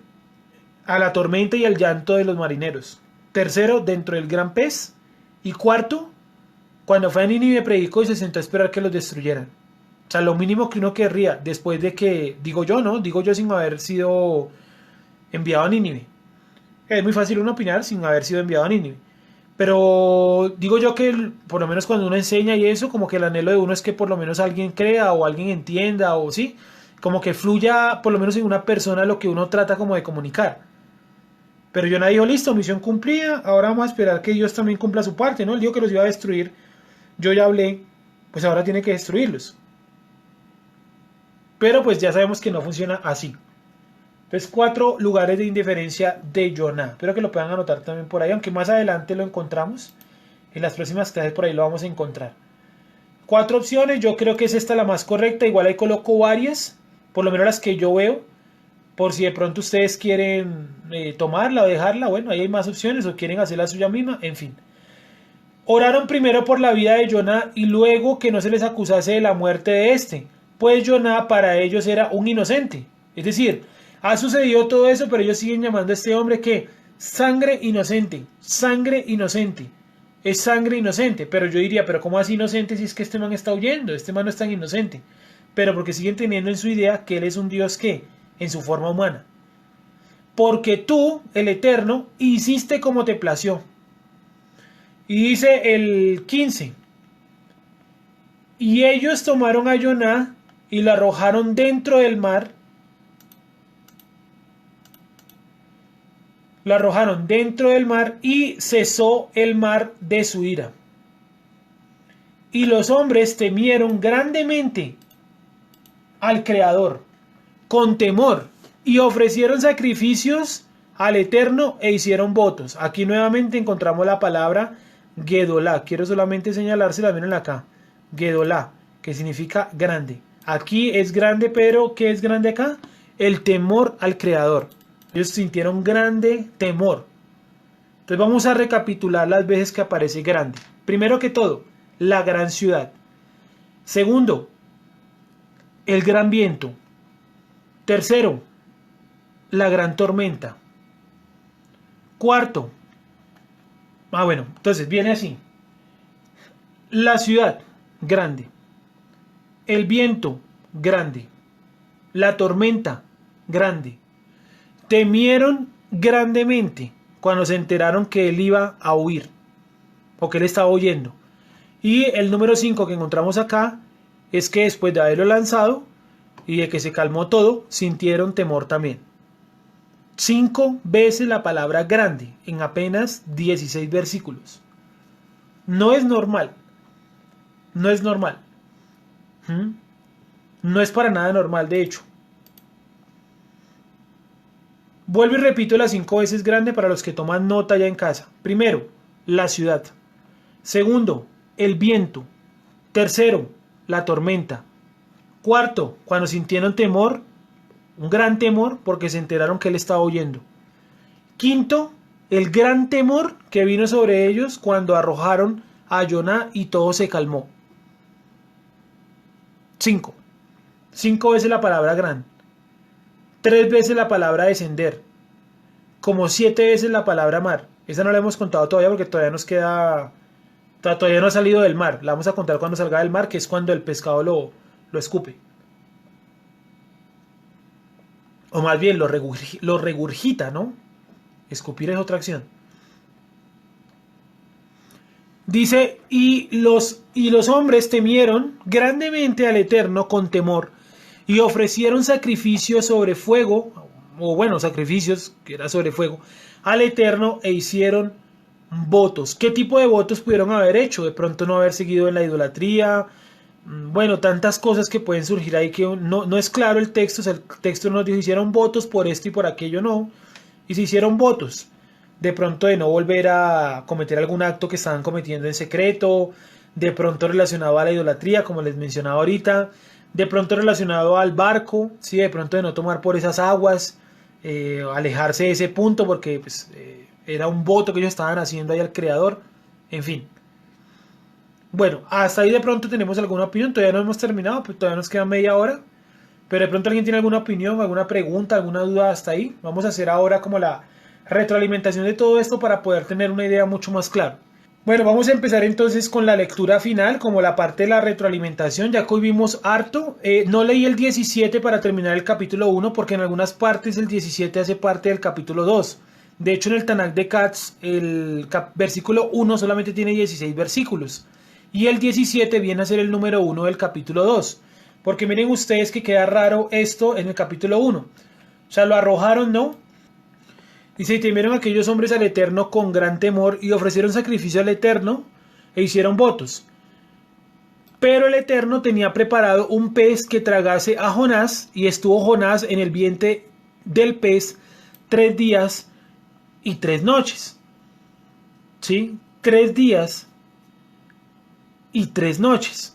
a la tormenta y al llanto de los marineros. Tercero, dentro del gran pez. Y cuarto, cuando fue a Nínive predicó y se sentó a esperar que los destruyeran. O sea, lo mínimo que uno querría después de que, digo yo, ¿no? Digo yo sin haber sido enviado a Nínive. Es muy fácil uno opinar sin haber sido enviado a Nínive. Pero digo yo que por lo menos cuando uno enseña y eso, como que el anhelo de uno es que por lo menos alguien crea o alguien entienda o sí, como que fluya por lo menos en una persona lo que uno trata como de comunicar. Pero Jonás dijo, listo, misión cumplida, ahora vamos a esperar que Dios también cumpla su parte, ¿no? Él dijo que los iba a destruir, yo ya hablé, pues ahora tiene que destruirlos. Pero pues ya sabemos que no funciona así. Entonces 4 lugares de indiferencia de Jonás. Espero que lo puedan anotar también por ahí, aunque más adelante lo encontramos. En las próximas clases por ahí lo vamos a encontrar. 4 opciones, yo creo que es esta la más correcta. Igual ahí coloco varias, por lo menos las que yo veo. Por si de pronto ustedes quieren tomarla o dejarla, bueno, ahí hay más opciones o quieren hacer la suya misma, en fin. Oraron primero por la vida de Jonás y luego que no se les acusase de la muerte de este, pues Jonás para ellos era un inocente. Es decir, ha sucedido todo eso, pero ellos siguen llamando a este hombre que sangre inocente, es sangre inocente. Pero yo diría, pero ¿cómo así inocente si es que este man está huyendo? Este man no es tan inocente. Pero porque siguen teniendo en su idea que él es un Dios que, en su forma humana. Porque tú, el Eterno, hiciste como te plació. Y dice el 15. Y ellos tomaron a Jonás y lo arrojaron dentro del mar. Lo arrojaron dentro del mar y cesó el mar de su ira. Y los hombres temieron grandemente al Creador, con temor, y ofrecieron sacrificios al Eterno e hicieron votos. Aquí nuevamente encontramos la palabra Gedolá. Quiero solamente señalársela, miren acá. Gedolá, que significa grande. Aquí es grande, pero ¿qué es grande acá? El temor al Creador. Ellos sintieron grande temor. Entonces vamos a recapitular las veces que aparece grande. Primero que todo, la gran ciudad. Segundo, el gran viento. Tercero, la gran tormenta. Cuarto, bueno, entonces viene así. La ciudad, grande. El viento, grande. La tormenta, grande. Temieron grandemente cuando se enteraron que él iba a huir, o que él estaba huyendo. Y el número 5 que encontramos acá es que después de haberlo lanzado y de que se calmó todo, sintieron temor también. 5 veces la palabra grande en apenas 16 versículos. No es normal. No es normal. No es para nada normal, de hecho. Vuelvo y repito las 5 veces grande para los que toman nota ya en casa. Primero, la ciudad. Segundo, el viento. Tercero, la tormenta. Cuarto, cuando sintieron temor, un gran temor porque se enteraron que él estaba huyendo. Quinto, el gran temor que vino sobre ellos cuando arrojaron a Jonás y todo se calmó. 5. 5 veces la palabra gran. 3 veces la palabra descender. Como 7 veces la palabra mar. Esa no la hemos contado todavía porque todavía nos queda... Todavía no ha salido del mar. La vamos a contar cuando salga del mar, que es cuando el pescado lo escupe. O más bien lo regurgita, ¿no? Escupir es otra acción. Dice, y los hombres temieron grandemente al Eterno con temor, y ofrecieron sacrificios sobre fuego, o bueno, sacrificios que era sobre fuego, al Eterno, e hicieron votos. ¿Qué tipo de votos pudieron haber hecho? De pronto no haber seguido en la idolatría. Bueno, tantas cosas que pueden surgir ahí que no es claro el texto. O sea, el texto nos dijo, hicieron votos por esto y por aquello no. Y se hicieron votos. De pronto de no volver a cometer algún acto que estaban cometiendo en secreto. De pronto relacionado a la idolatría, como les mencionaba ahorita. De pronto relacionado al barco. ¿Sí? De pronto de no tomar por esas aguas. Alejarse de ese punto porque pues, era un voto que ellos estaban haciendo ahí al Creador. En fin. Bueno, hasta ahí de pronto tenemos alguna opinión. Todavía no hemos terminado, pues todavía nos queda media hora. Pero de pronto alguien tiene alguna opinión, alguna pregunta, alguna duda hasta ahí. Vamos a hacer ahora como la retroalimentación de todo esto para poder tener una idea mucho más clara. Bueno, vamos a empezar entonces con la lectura final, como la parte de la retroalimentación, ya que hoy vimos harto. No leí el 17 para terminar el capítulo 1, porque en algunas partes el 17 hace parte del capítulo 2. De hecho, en el Tanakh de Katz, el versículo 1 solamente tiene 16 versículos. Y el 17 viene a ser el número 1 del capítulo 2. Porque miren ustedes que queda raro esto en el capítulo 1. O sea, lo arrojaron, ¿no? Dice, y temieron aquellos hombres al Eterno con gran temor y ofrecieron sacrificio al Eterno e hicieron votos. Pero el Eterno tenía preparado un pez que tragase a Jonás, y estuvo Jonás en el vientre del pez 3 días y 3 noches. ¿Sí? 3 días y 3 noches.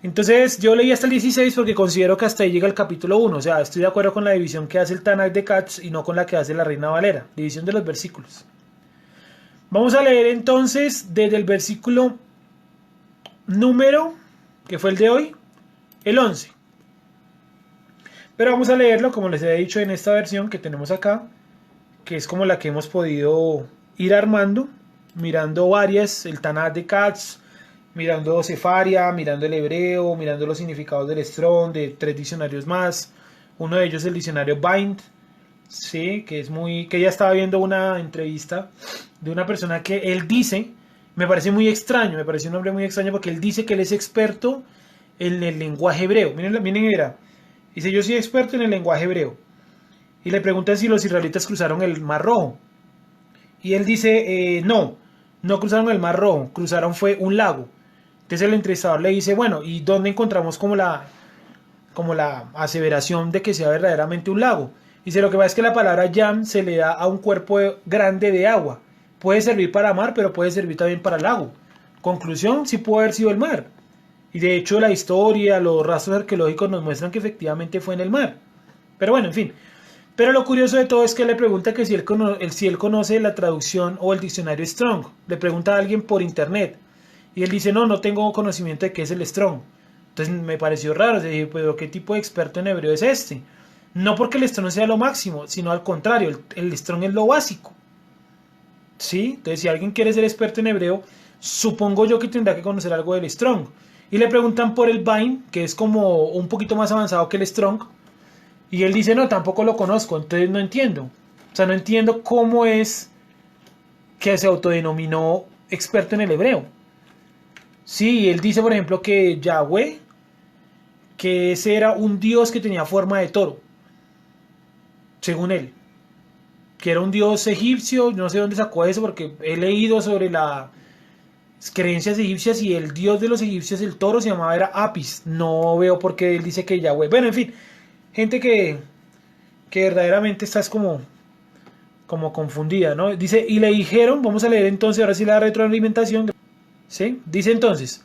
Entonces yo leí hasta el 16 porque considero que hasta ahí llega el capítulo 1. O sea, estoy de acuerdo con la división que hace el Tanakh de Katz y no con la que hace la Reina Valera. División de los versículos. Vamos a leer entonces desde el versículo número, que fue el de hoy, el 11. Pero vamos a leerlo como les he dicho en esta versión que tenemos acá, que es como la que hemos podido ir armando, mirando varias, el Tanakh de Katz, mirando Sefaria, mirando el hebreo, mirando los significados del Strong, de 3 diccionarios más. Uno de ellos es el diccionario Bind, sí, que ya estaba viendo una entrevista de una persona que él dice, me parece muy extraño, me parece un hombre muy extraño porque él dice que él es experto en el lenguaje hebreo. Miren, era. Dice, yo soy experto en el lenguaje hebreo. Y le preguntan si los israelitas cruzaron el Mar Rojo. Y él dice, no cruzaron el Mar Rojo, cruzaron fue un lago. Entonces el entrevistador le dice, bueno, ¿y dónde encontramos como la aseveración de que sea verdaderamente un lago? Dice, lo que pasa es que la palabra yam se le da a un cuerpo grande de agua. Puede servir para mar, pero puede servir también para lago. Conclusión, sí puede haber sido el mar. Y de hecho la historia, los rastros arqueológicos nos muestran que efectivamente fue en el mar. Pero bueno, en fin. Pero lo curioso de todo es que le pregunta que si él conoce la traducción o el diccionario Strong. Le pregunta a alguien por internet. Y él dice, no tengo conocimiento de qué es el Strong. Entonces me pareció raro. Dije, pero ¿qué tipo de experto en hebreo es este? No porque el strong sea lo máximo, sino al contrario, el strong es lo básico. ¿Sí? Entonces, si alguien quiere ser experto en hebreo, supongo yo que tendrá que conocer algo del strong. Y le preguntan por el bind, que es como un poquito más avanzado que el strong. Y él dice, no, tampoco lo conozco, entonces no entiendo. O sea, no entiendo cómo es que se autodenominó experto en el hebreo. Sí, él dice, por ejemplo, que Yahweh, que ese era un dios que tenía forma de toro, según él. Que era un dios egipcio, no sé dónde sacó eso, porque he leído sobre las creencias egipcias y el dios de los egipcios, el toro, se llamaba era Apis. No veo por qué él dice que Yahweh. Bueno, en fin, gente que verdaderamente estás como confundida, ¿no? Dice, y le dijeron, vamos a leer entonces, ahora sí la retroalimentación, ¿sí? Dice entonces,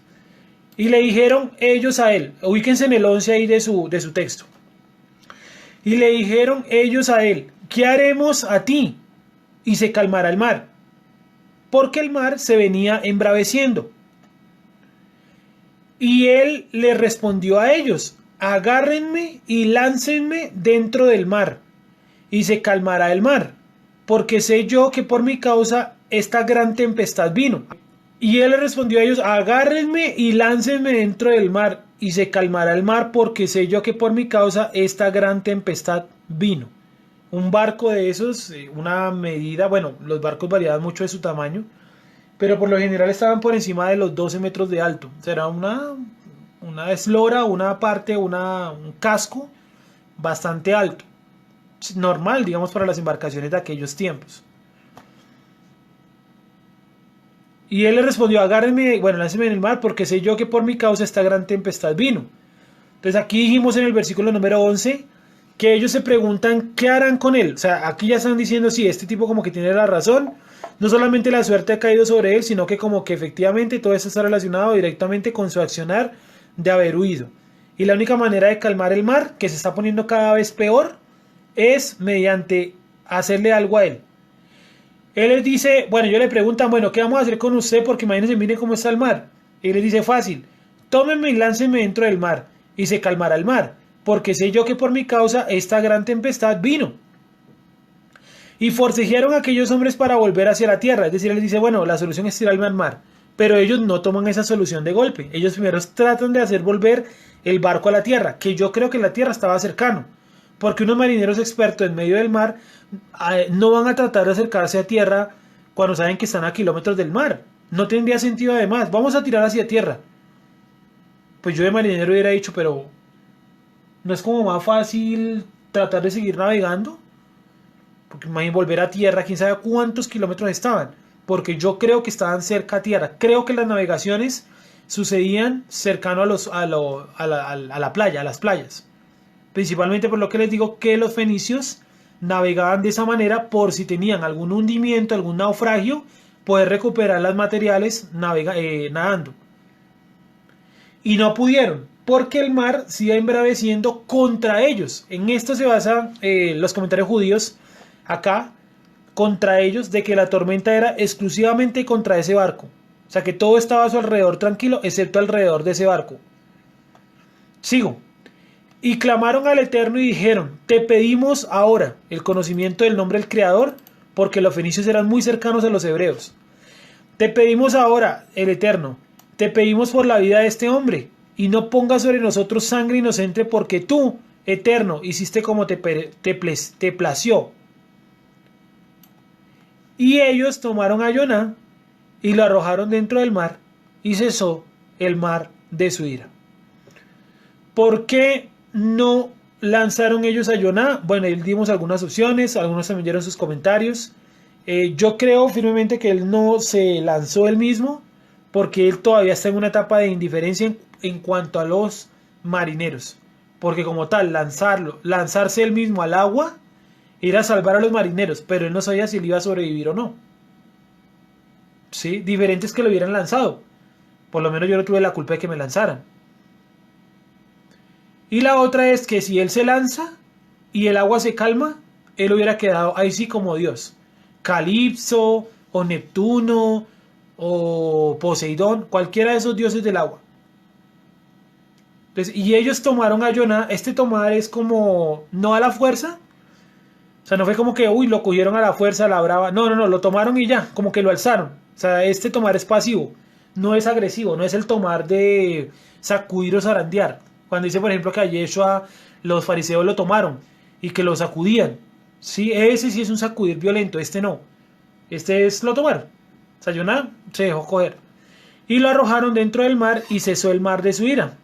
y le dijeron ellos a él, ubíquense en el 11 ahí de su texto, y le dijeron ellos a él, ¿qué haremos a ti? Y se calmará el mar, porque el mar se venía embraveciendo. Y él le respondió a ellos, agárrenme y láncenme dentro del mar, y se calmará el mar, porque sé yo que por mi causa esta gran tempestad vino. Y él le respondió a ellos, agárrenme y láncenme dentro del mar, y se calmará el mar, porque sé yo que por mi causa esta gran tempestad vino. Un barco de esos, una medida, bueno, los barcos variaban mucho de su tamaño, pero por lo general estaban por encima de los 12 metros de alto. Será una eslora, una parte, un casco bastante alto. Normal, digamos, para las embarcaciones de aquellos tiempos. Y él le respondió, agárrenme, bueno, láncenme en el mar, porque sé yo que por mi causa esta gran tempestad vino. Entonces aquí dijimos en el versículo número 11 que ellos se preguntan qué harán con él. O sea, aquí ya están diciendo, sí, este tipo como que tiene la razón. No solamente la suerte ha caído sobre él, sino que como que efectivamente todo esto está relacionado directamente con su accionar de haber huido. Y la única manera de calmar el mar, que se está poniendo cada vez peor, es mediante hacerle algo a él. Él les dice, bueno, yo le preguntan, bueno, ¿qué vamos a hacer con usted? Porque imagínense, miren cómo está el mar. Y él les dice, fácil, tómenme y láncenme dentro del mar, y se calmará el mar, porque sé yo que por mi causa esta gran tempestad vino. Y forcejearon a aquellos hombres para volver hacia la tierra. Es decir, él les dice, bueno, la solución es tirarme al mar. Pero ellos no toman esa solución de golpe. Ellos primero tratan de hacer volver el barco a la tierra, que yo creo que la tierra estaba cercano. Porque unos marineros expertos en medio del mar no van a tratar de acercarse a tierra cuando saben que están a kilómetros del mar. No tendría sentido además. Vamos a tirar hacia tierra. Pues yo de marinero hubiera dicho, pero ¿no es como más fácil tratar de seguir navegando? Porque imagínate volver a tierra, quién sabe cuántos kilómetros estaban. Porque yo creo que estaban cerca a tierra. Creo que las navegaciones sucedían cercano a la playa, a las playas. Principalmente por lo que les digo que los fenicios navegaban de esa manera por si tenían algún hundimiento, algún naufragio, poder recuperar los materiales nadando. Y no pudieron, porque el mar se iba embraveciendo contra ellos. En esto se basan los comentarios judíos acá, contra ellos, de que la tormenta era exclusivamente contra ese barco. O sea que todo estaba a su alrededor tranquilo, excepto alrededor de ese barco. Sigo. Y clamaron al Eterno y dijeron, te pedimos ahora el conocimiento del nombre del Creador, porque los fenicios eran muy cercanos a los hebreos. Te pedimos ahora, el Eterno, te pedimos por la vida de este hombre, y no pongas sobre nosotros sangre inocente, porque tú, Eterno, hiciste como te plació. Y ellos tomaron a Joná y lo arrojaron dentro del mar, y cesó el mar de su ira. ¿Por qué no lanzaron ellos a Joná? Bueno, ahí dimos algunas opciones, algunos también dieron sus comentarios. Yo creo firmemente que él no se lanzó él mismo, porque él todavía está en una etapa de indiferencia en cuanto a los marineros. Porque como tal, lanzarse él mismo al agua, ir a salvar a los marineros, pero él no sabía si él iba a sobrevivir o no. ¿Sí? Diferente es que lo hubieran lanzado. Por lo menos yo no tuve la culpa de que me lanzaran. Y la otra es que si él se lanza y el agua se calma, él hubiera quedado ahí sí como Dios. Calipso o Neptuno o Poseidón, cualquiera de esos dioses del agua. Entonces, y ellos tomaron a Jonás. Este tomar es como no a la fuerza. O sea, no fue como que, uy, lo cogieron a la fuerza, a la brava. No, no, no, lo tomaron y ya, como que lo alzaron. O sea, este tomar es pasivo, no es agresivo, no es el tomar de sacudir o zarandear. Cuando dice, por ejemplo, que a Yeshua los fariseos lo tomaron y que lo sacudían. Sí, ese sí es un sacudir violento, este no. Este es lo tomar. O sea, Jonás se dejó coger. Y lo arrojaron dentro del mar y cesó el mar de su ira.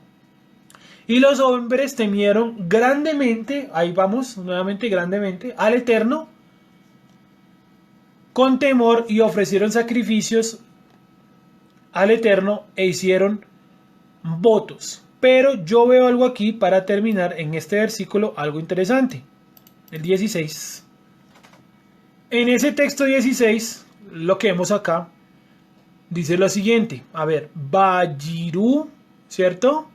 Y los hombres temieron grandemente, ahí vamos, nuevamente grandemente, al Eterno, con temor y ofrecieron sacrificios al Eterno e hicieron votos. Pero yo veo algo aquí para terminar en este versículo, algo interesante. El 16. En ese texto 16, lo que vemos acá, dice lo siguiente. A ver, Bayiru, ¿cierto?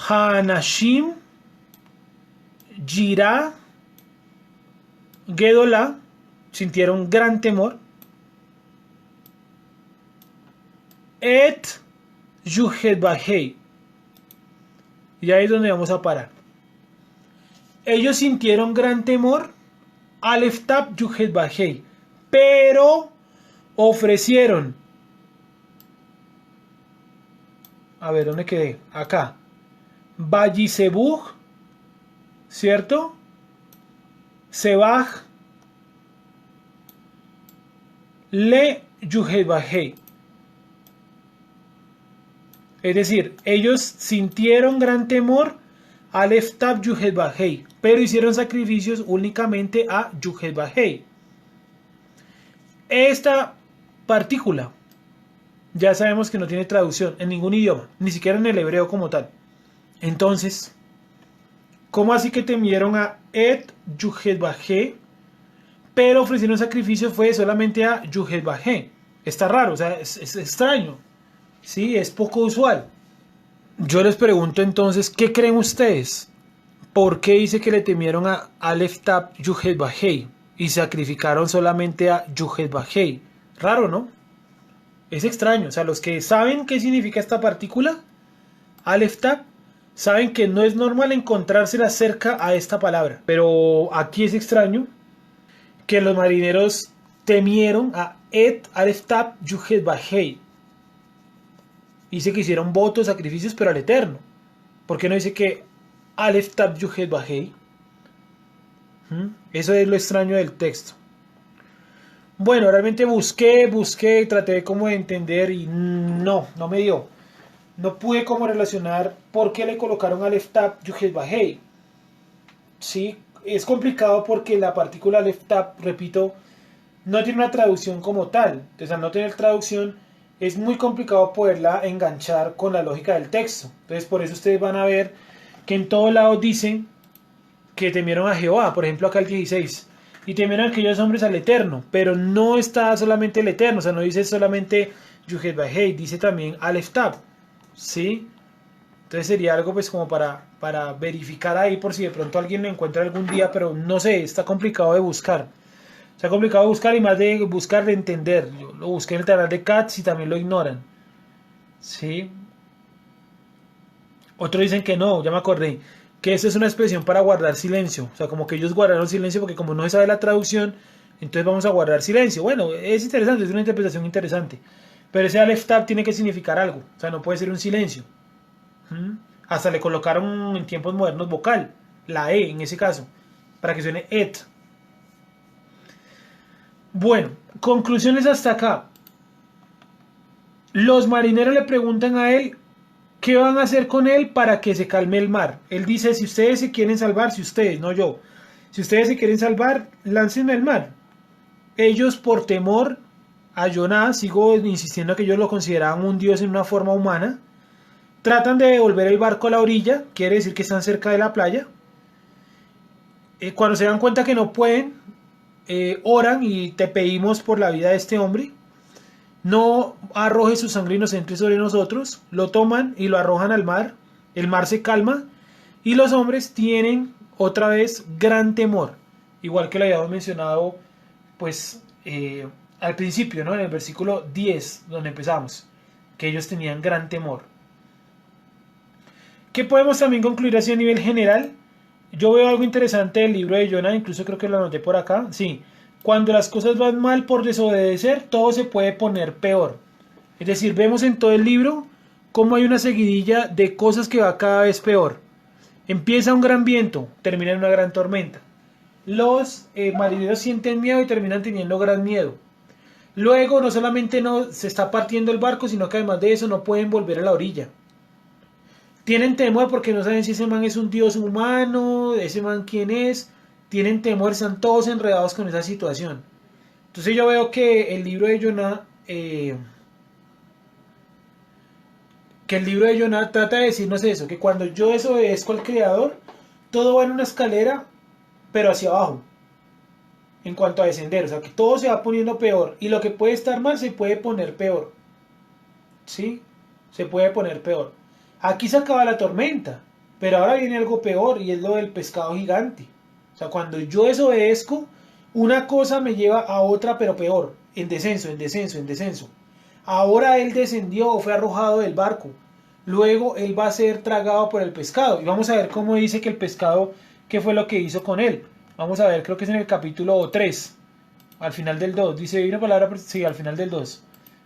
Hanashim, Jirá, Gedolá, sintieron gran temor. Et Yuhedbahei. Y ahí es donde vamos a parar. Ellos sintieron gran temor. Aleftab Yuhedbahei. Pero ofrecieron. A ver, ¿dónde quedé? Acá. Vallisebug, ¿cierto? Sebaj Le Yuhedbahei. Es decir, ellos sintieron gran temor al Eftab Yuhedbahei, pero hicieron sacrificios únicamente a Yuhedbahei. Esta partícula ya sabemos que no tiene traducción en ningún idioma, ni siquiera en el hebreo como tal. Entonces, ¿cómo así que temieron a Et Yuhedbahei, pero ofrecieron sacrificio fue solamente a Yuhedbahei? Está raro, o sea, es extraño. Sí, es poco usual. Yo les pregunto entonces, ¿qué creen ustedes? ¿Por qué dice que le temieron a Aleftab Yuhedbahei y sacrificaron solamente a Yuhedbahei? Raro, ¿no? Es extraño. O sea, los que saben qué significa esta partícula, Aleftab, saben que no es normal encontrársela cerca a esta palabra. Pero aquí es extraño que los marineros temieron a Et Aleftab Yuhedbahei. Dice que hicieron votos, sacrificios, pero al Eterno. ¿Por qué no dice que Aleftab Yuhedbahei? Eso es lo extraño del texto. Bueno, realmente busqué, traté como de entender y no me dio. No pude como relacionar por qué le colocaron Aleftab Yuhedbahei. Sí, es complicado porque la partícula Aleftab, repito, no tiene una traducción como tal. Entonces, al no tener traducción, es muy complicado poderla enganchar con la lógica del texto. Entonces, por eso ustedes van a ver que en todos lados dicen que temieron a Jehová. Por ejemplo, acá el 16. Y temieron a aquellos hombres al Eterno. Pero no está solamente el Eterno. O sea, no dice solamente Yuhedbahei. Dice también Aleftab. ¿Sí? Entonces sería algo pues como para verificar ahí por si de pronto alguien lo encuentra algún día. Pero no sé, está complicado de buscar. Está complicado de buscar y más de buscar de entender. Yo lo busqué en el canal de Cats y también lo ignoran. ¿Sí? Otros dicen que no, ya me acordé. Que eso es una expresión para guardar silencio. O sea, como que ellos guardaron silencio porque como no se sabe la traducción, entonces vamos a guardar silencio. Bueno, es interesante, es una interpretación interesante. Pero ese Aleftab tiene que significar algo. O sea, no puede ser un silencio. Hasta le colocaron en tiempos modernos vocal. La E en ese caso. Para que suene et. Bueno, conclusiones hasta acá. Los marineros le preguntan a él qué van a hacer con él para que se calme el mar. Él dice, si ustedes se quieren salvar, si ustedes, no yo, si ustedes se quieren salvar, láncenme al mar. Ellos por temor a Jonás, sigo insistiendo que ellos lo consideraban un dios en una forma humana, tratan de devolver el barco a la orilla, quiere decir que están cerca de la playa. Cuando se dan cuenta que no pueden, oran y te pedimos por la vida de este hombre. No arroje su sangre inocente sobre nosotros. Lo toman y lo arrojan al mar. El mar se calma. Y los hombres tienen otra vez gran temor. Igual que lo habíamos mencionado pues al principio, ¿no? En el versículo 10 donde empezamos. Que ellos tenían gran temor. ¿Qué podemos también concluir así a nivel general? Yo veo algo interesante del libro de Jonah, incluso creo que lo anoté por acá. Sí, cuando las cosas van mal por desobedecer, todo se puede poner peor. Es decir, vemos en todo el libro cómo hay una seguidilla de cosas que va cada vez peor. Empieza un gran viento, termina en una gran tormenta. Los marineros sienten miedo y terminan teniendo gran miedo. Luego no solamente no se está partiendo el barco, sino que además de eso no pueden volver a la orilla. Tienen temor porque no saben si ese man es un dios humano, ese man quién es. Tienen temor, están todos enredados con esa situación. Entonces yo veo que el libro de Jonah, trata de decirnos eso, que cuando yo desobedezco al creador, todo va en una escalera, pero hacia abajo, en cuanto a descender, o sea que todo se va poniendo peor, y lo que puede estar mal se puede poner peor, ¿sí? Se puede poner peor. Aquí se acaba la tormenta, pero ahora viene algo peor, y es lo del pescado gigante. O sea, cuando yo desobedezco, una cosa me lleva a otra, pero peor, en descenso, en descenso, en descenso. Ahora él descendió o fue arrojado del barco. Luego él va a ser tragado por el pescado. Y vamos a ver cómo dice que el pescado, qué fue lo que hizo con él. Vamos a ver, creo que es en el capítulo 3, al final del 2. Dice, hay una palabra, sí, al final del 2,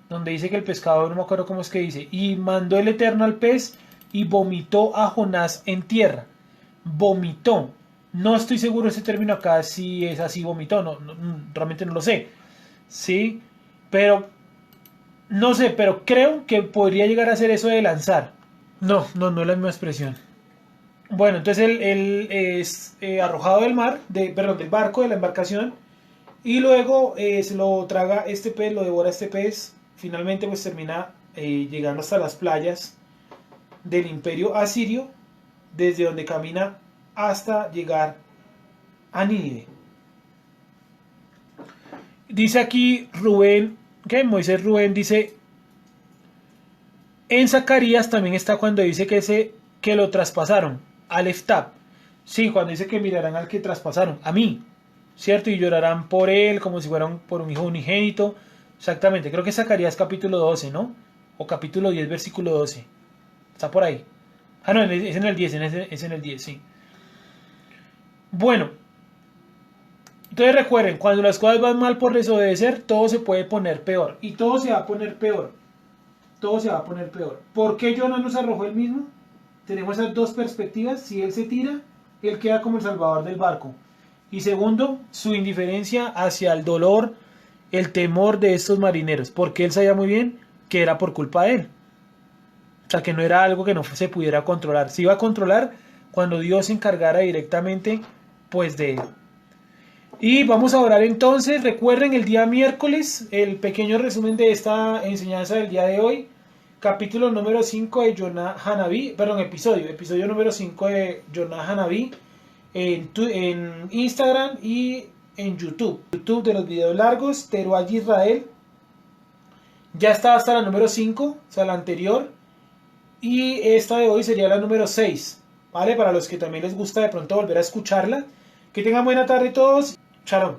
donde dice que el pescado, no me acuerdo cómo es que dice, y mandó el Eterno al pez y vomitó a Jonás en tierra. Vomitó. No estoy seguro ese término acá si es así, vomitó, realmente no lo sé. Sí, pero no sé, pero creo que podría llegar a ser eso de lanzar. No es la misma expresión. Bueno, entonces él es arrojado del mar, perdón, del barco, de la embarcación, y luego se lo traga este pez, lo devora este pez. Finalmente pues termina llegando hasta las playas del imperio asirio, desde donde camina hasta llegar a Nínive. Dice aquí Rubén, que Moisés Rubén dice, en Zacarías también está cuando dice que lo traspasaron, Aleph Tab. Sí, cuando dice que mirarán al que traspasaron, a mí, ¿cierto? Y llorarán por él como si fuera por un hijo unigénito. Exactamente, creo que Zacarías capítulo 12, ¿no? O capítulo 10, versículo 12. Está por ahí. Ah, no, es en el 10, es en el 10, sí. Bueno, entonces recuerden, cuando las cosas van mal por desobedecer, todo se puede poner peor. Y todo se va a poner peor. Todo se va a poner peor. ¿Por qué Jonah nos arrojó el mismo? Tenemos esas dos perspectivas. Si él se tira, él queda como el salvador del barco. Y segundo, su indiferencia hacia el dolor, el temor de estos marineros. Porque él sabía muy bien que era por culpa de él. O sea, que no era algo que no se pudiera controlar. Se iba a controlar cuando Dios se encargara directamente, pues, de él. Y vamos a orar entonces. Recuerden el día miércoles, el pequeño resumen de esta enseñanza del día de hoy. Capítulo número 5 de Jonah Hanabi, perdón, episodio número 5 de Jonah Hanabi en Instagram y en YouTube. YouTube de los videos largos, Teruay Israel. Ya está hasta la número 5, o sea, la anterior. Y esta de hoy sería la número 6, ¿vale? Para los que también les gusta de pronto volver a escucharla. Que tengan buena tarde todos. Shalom.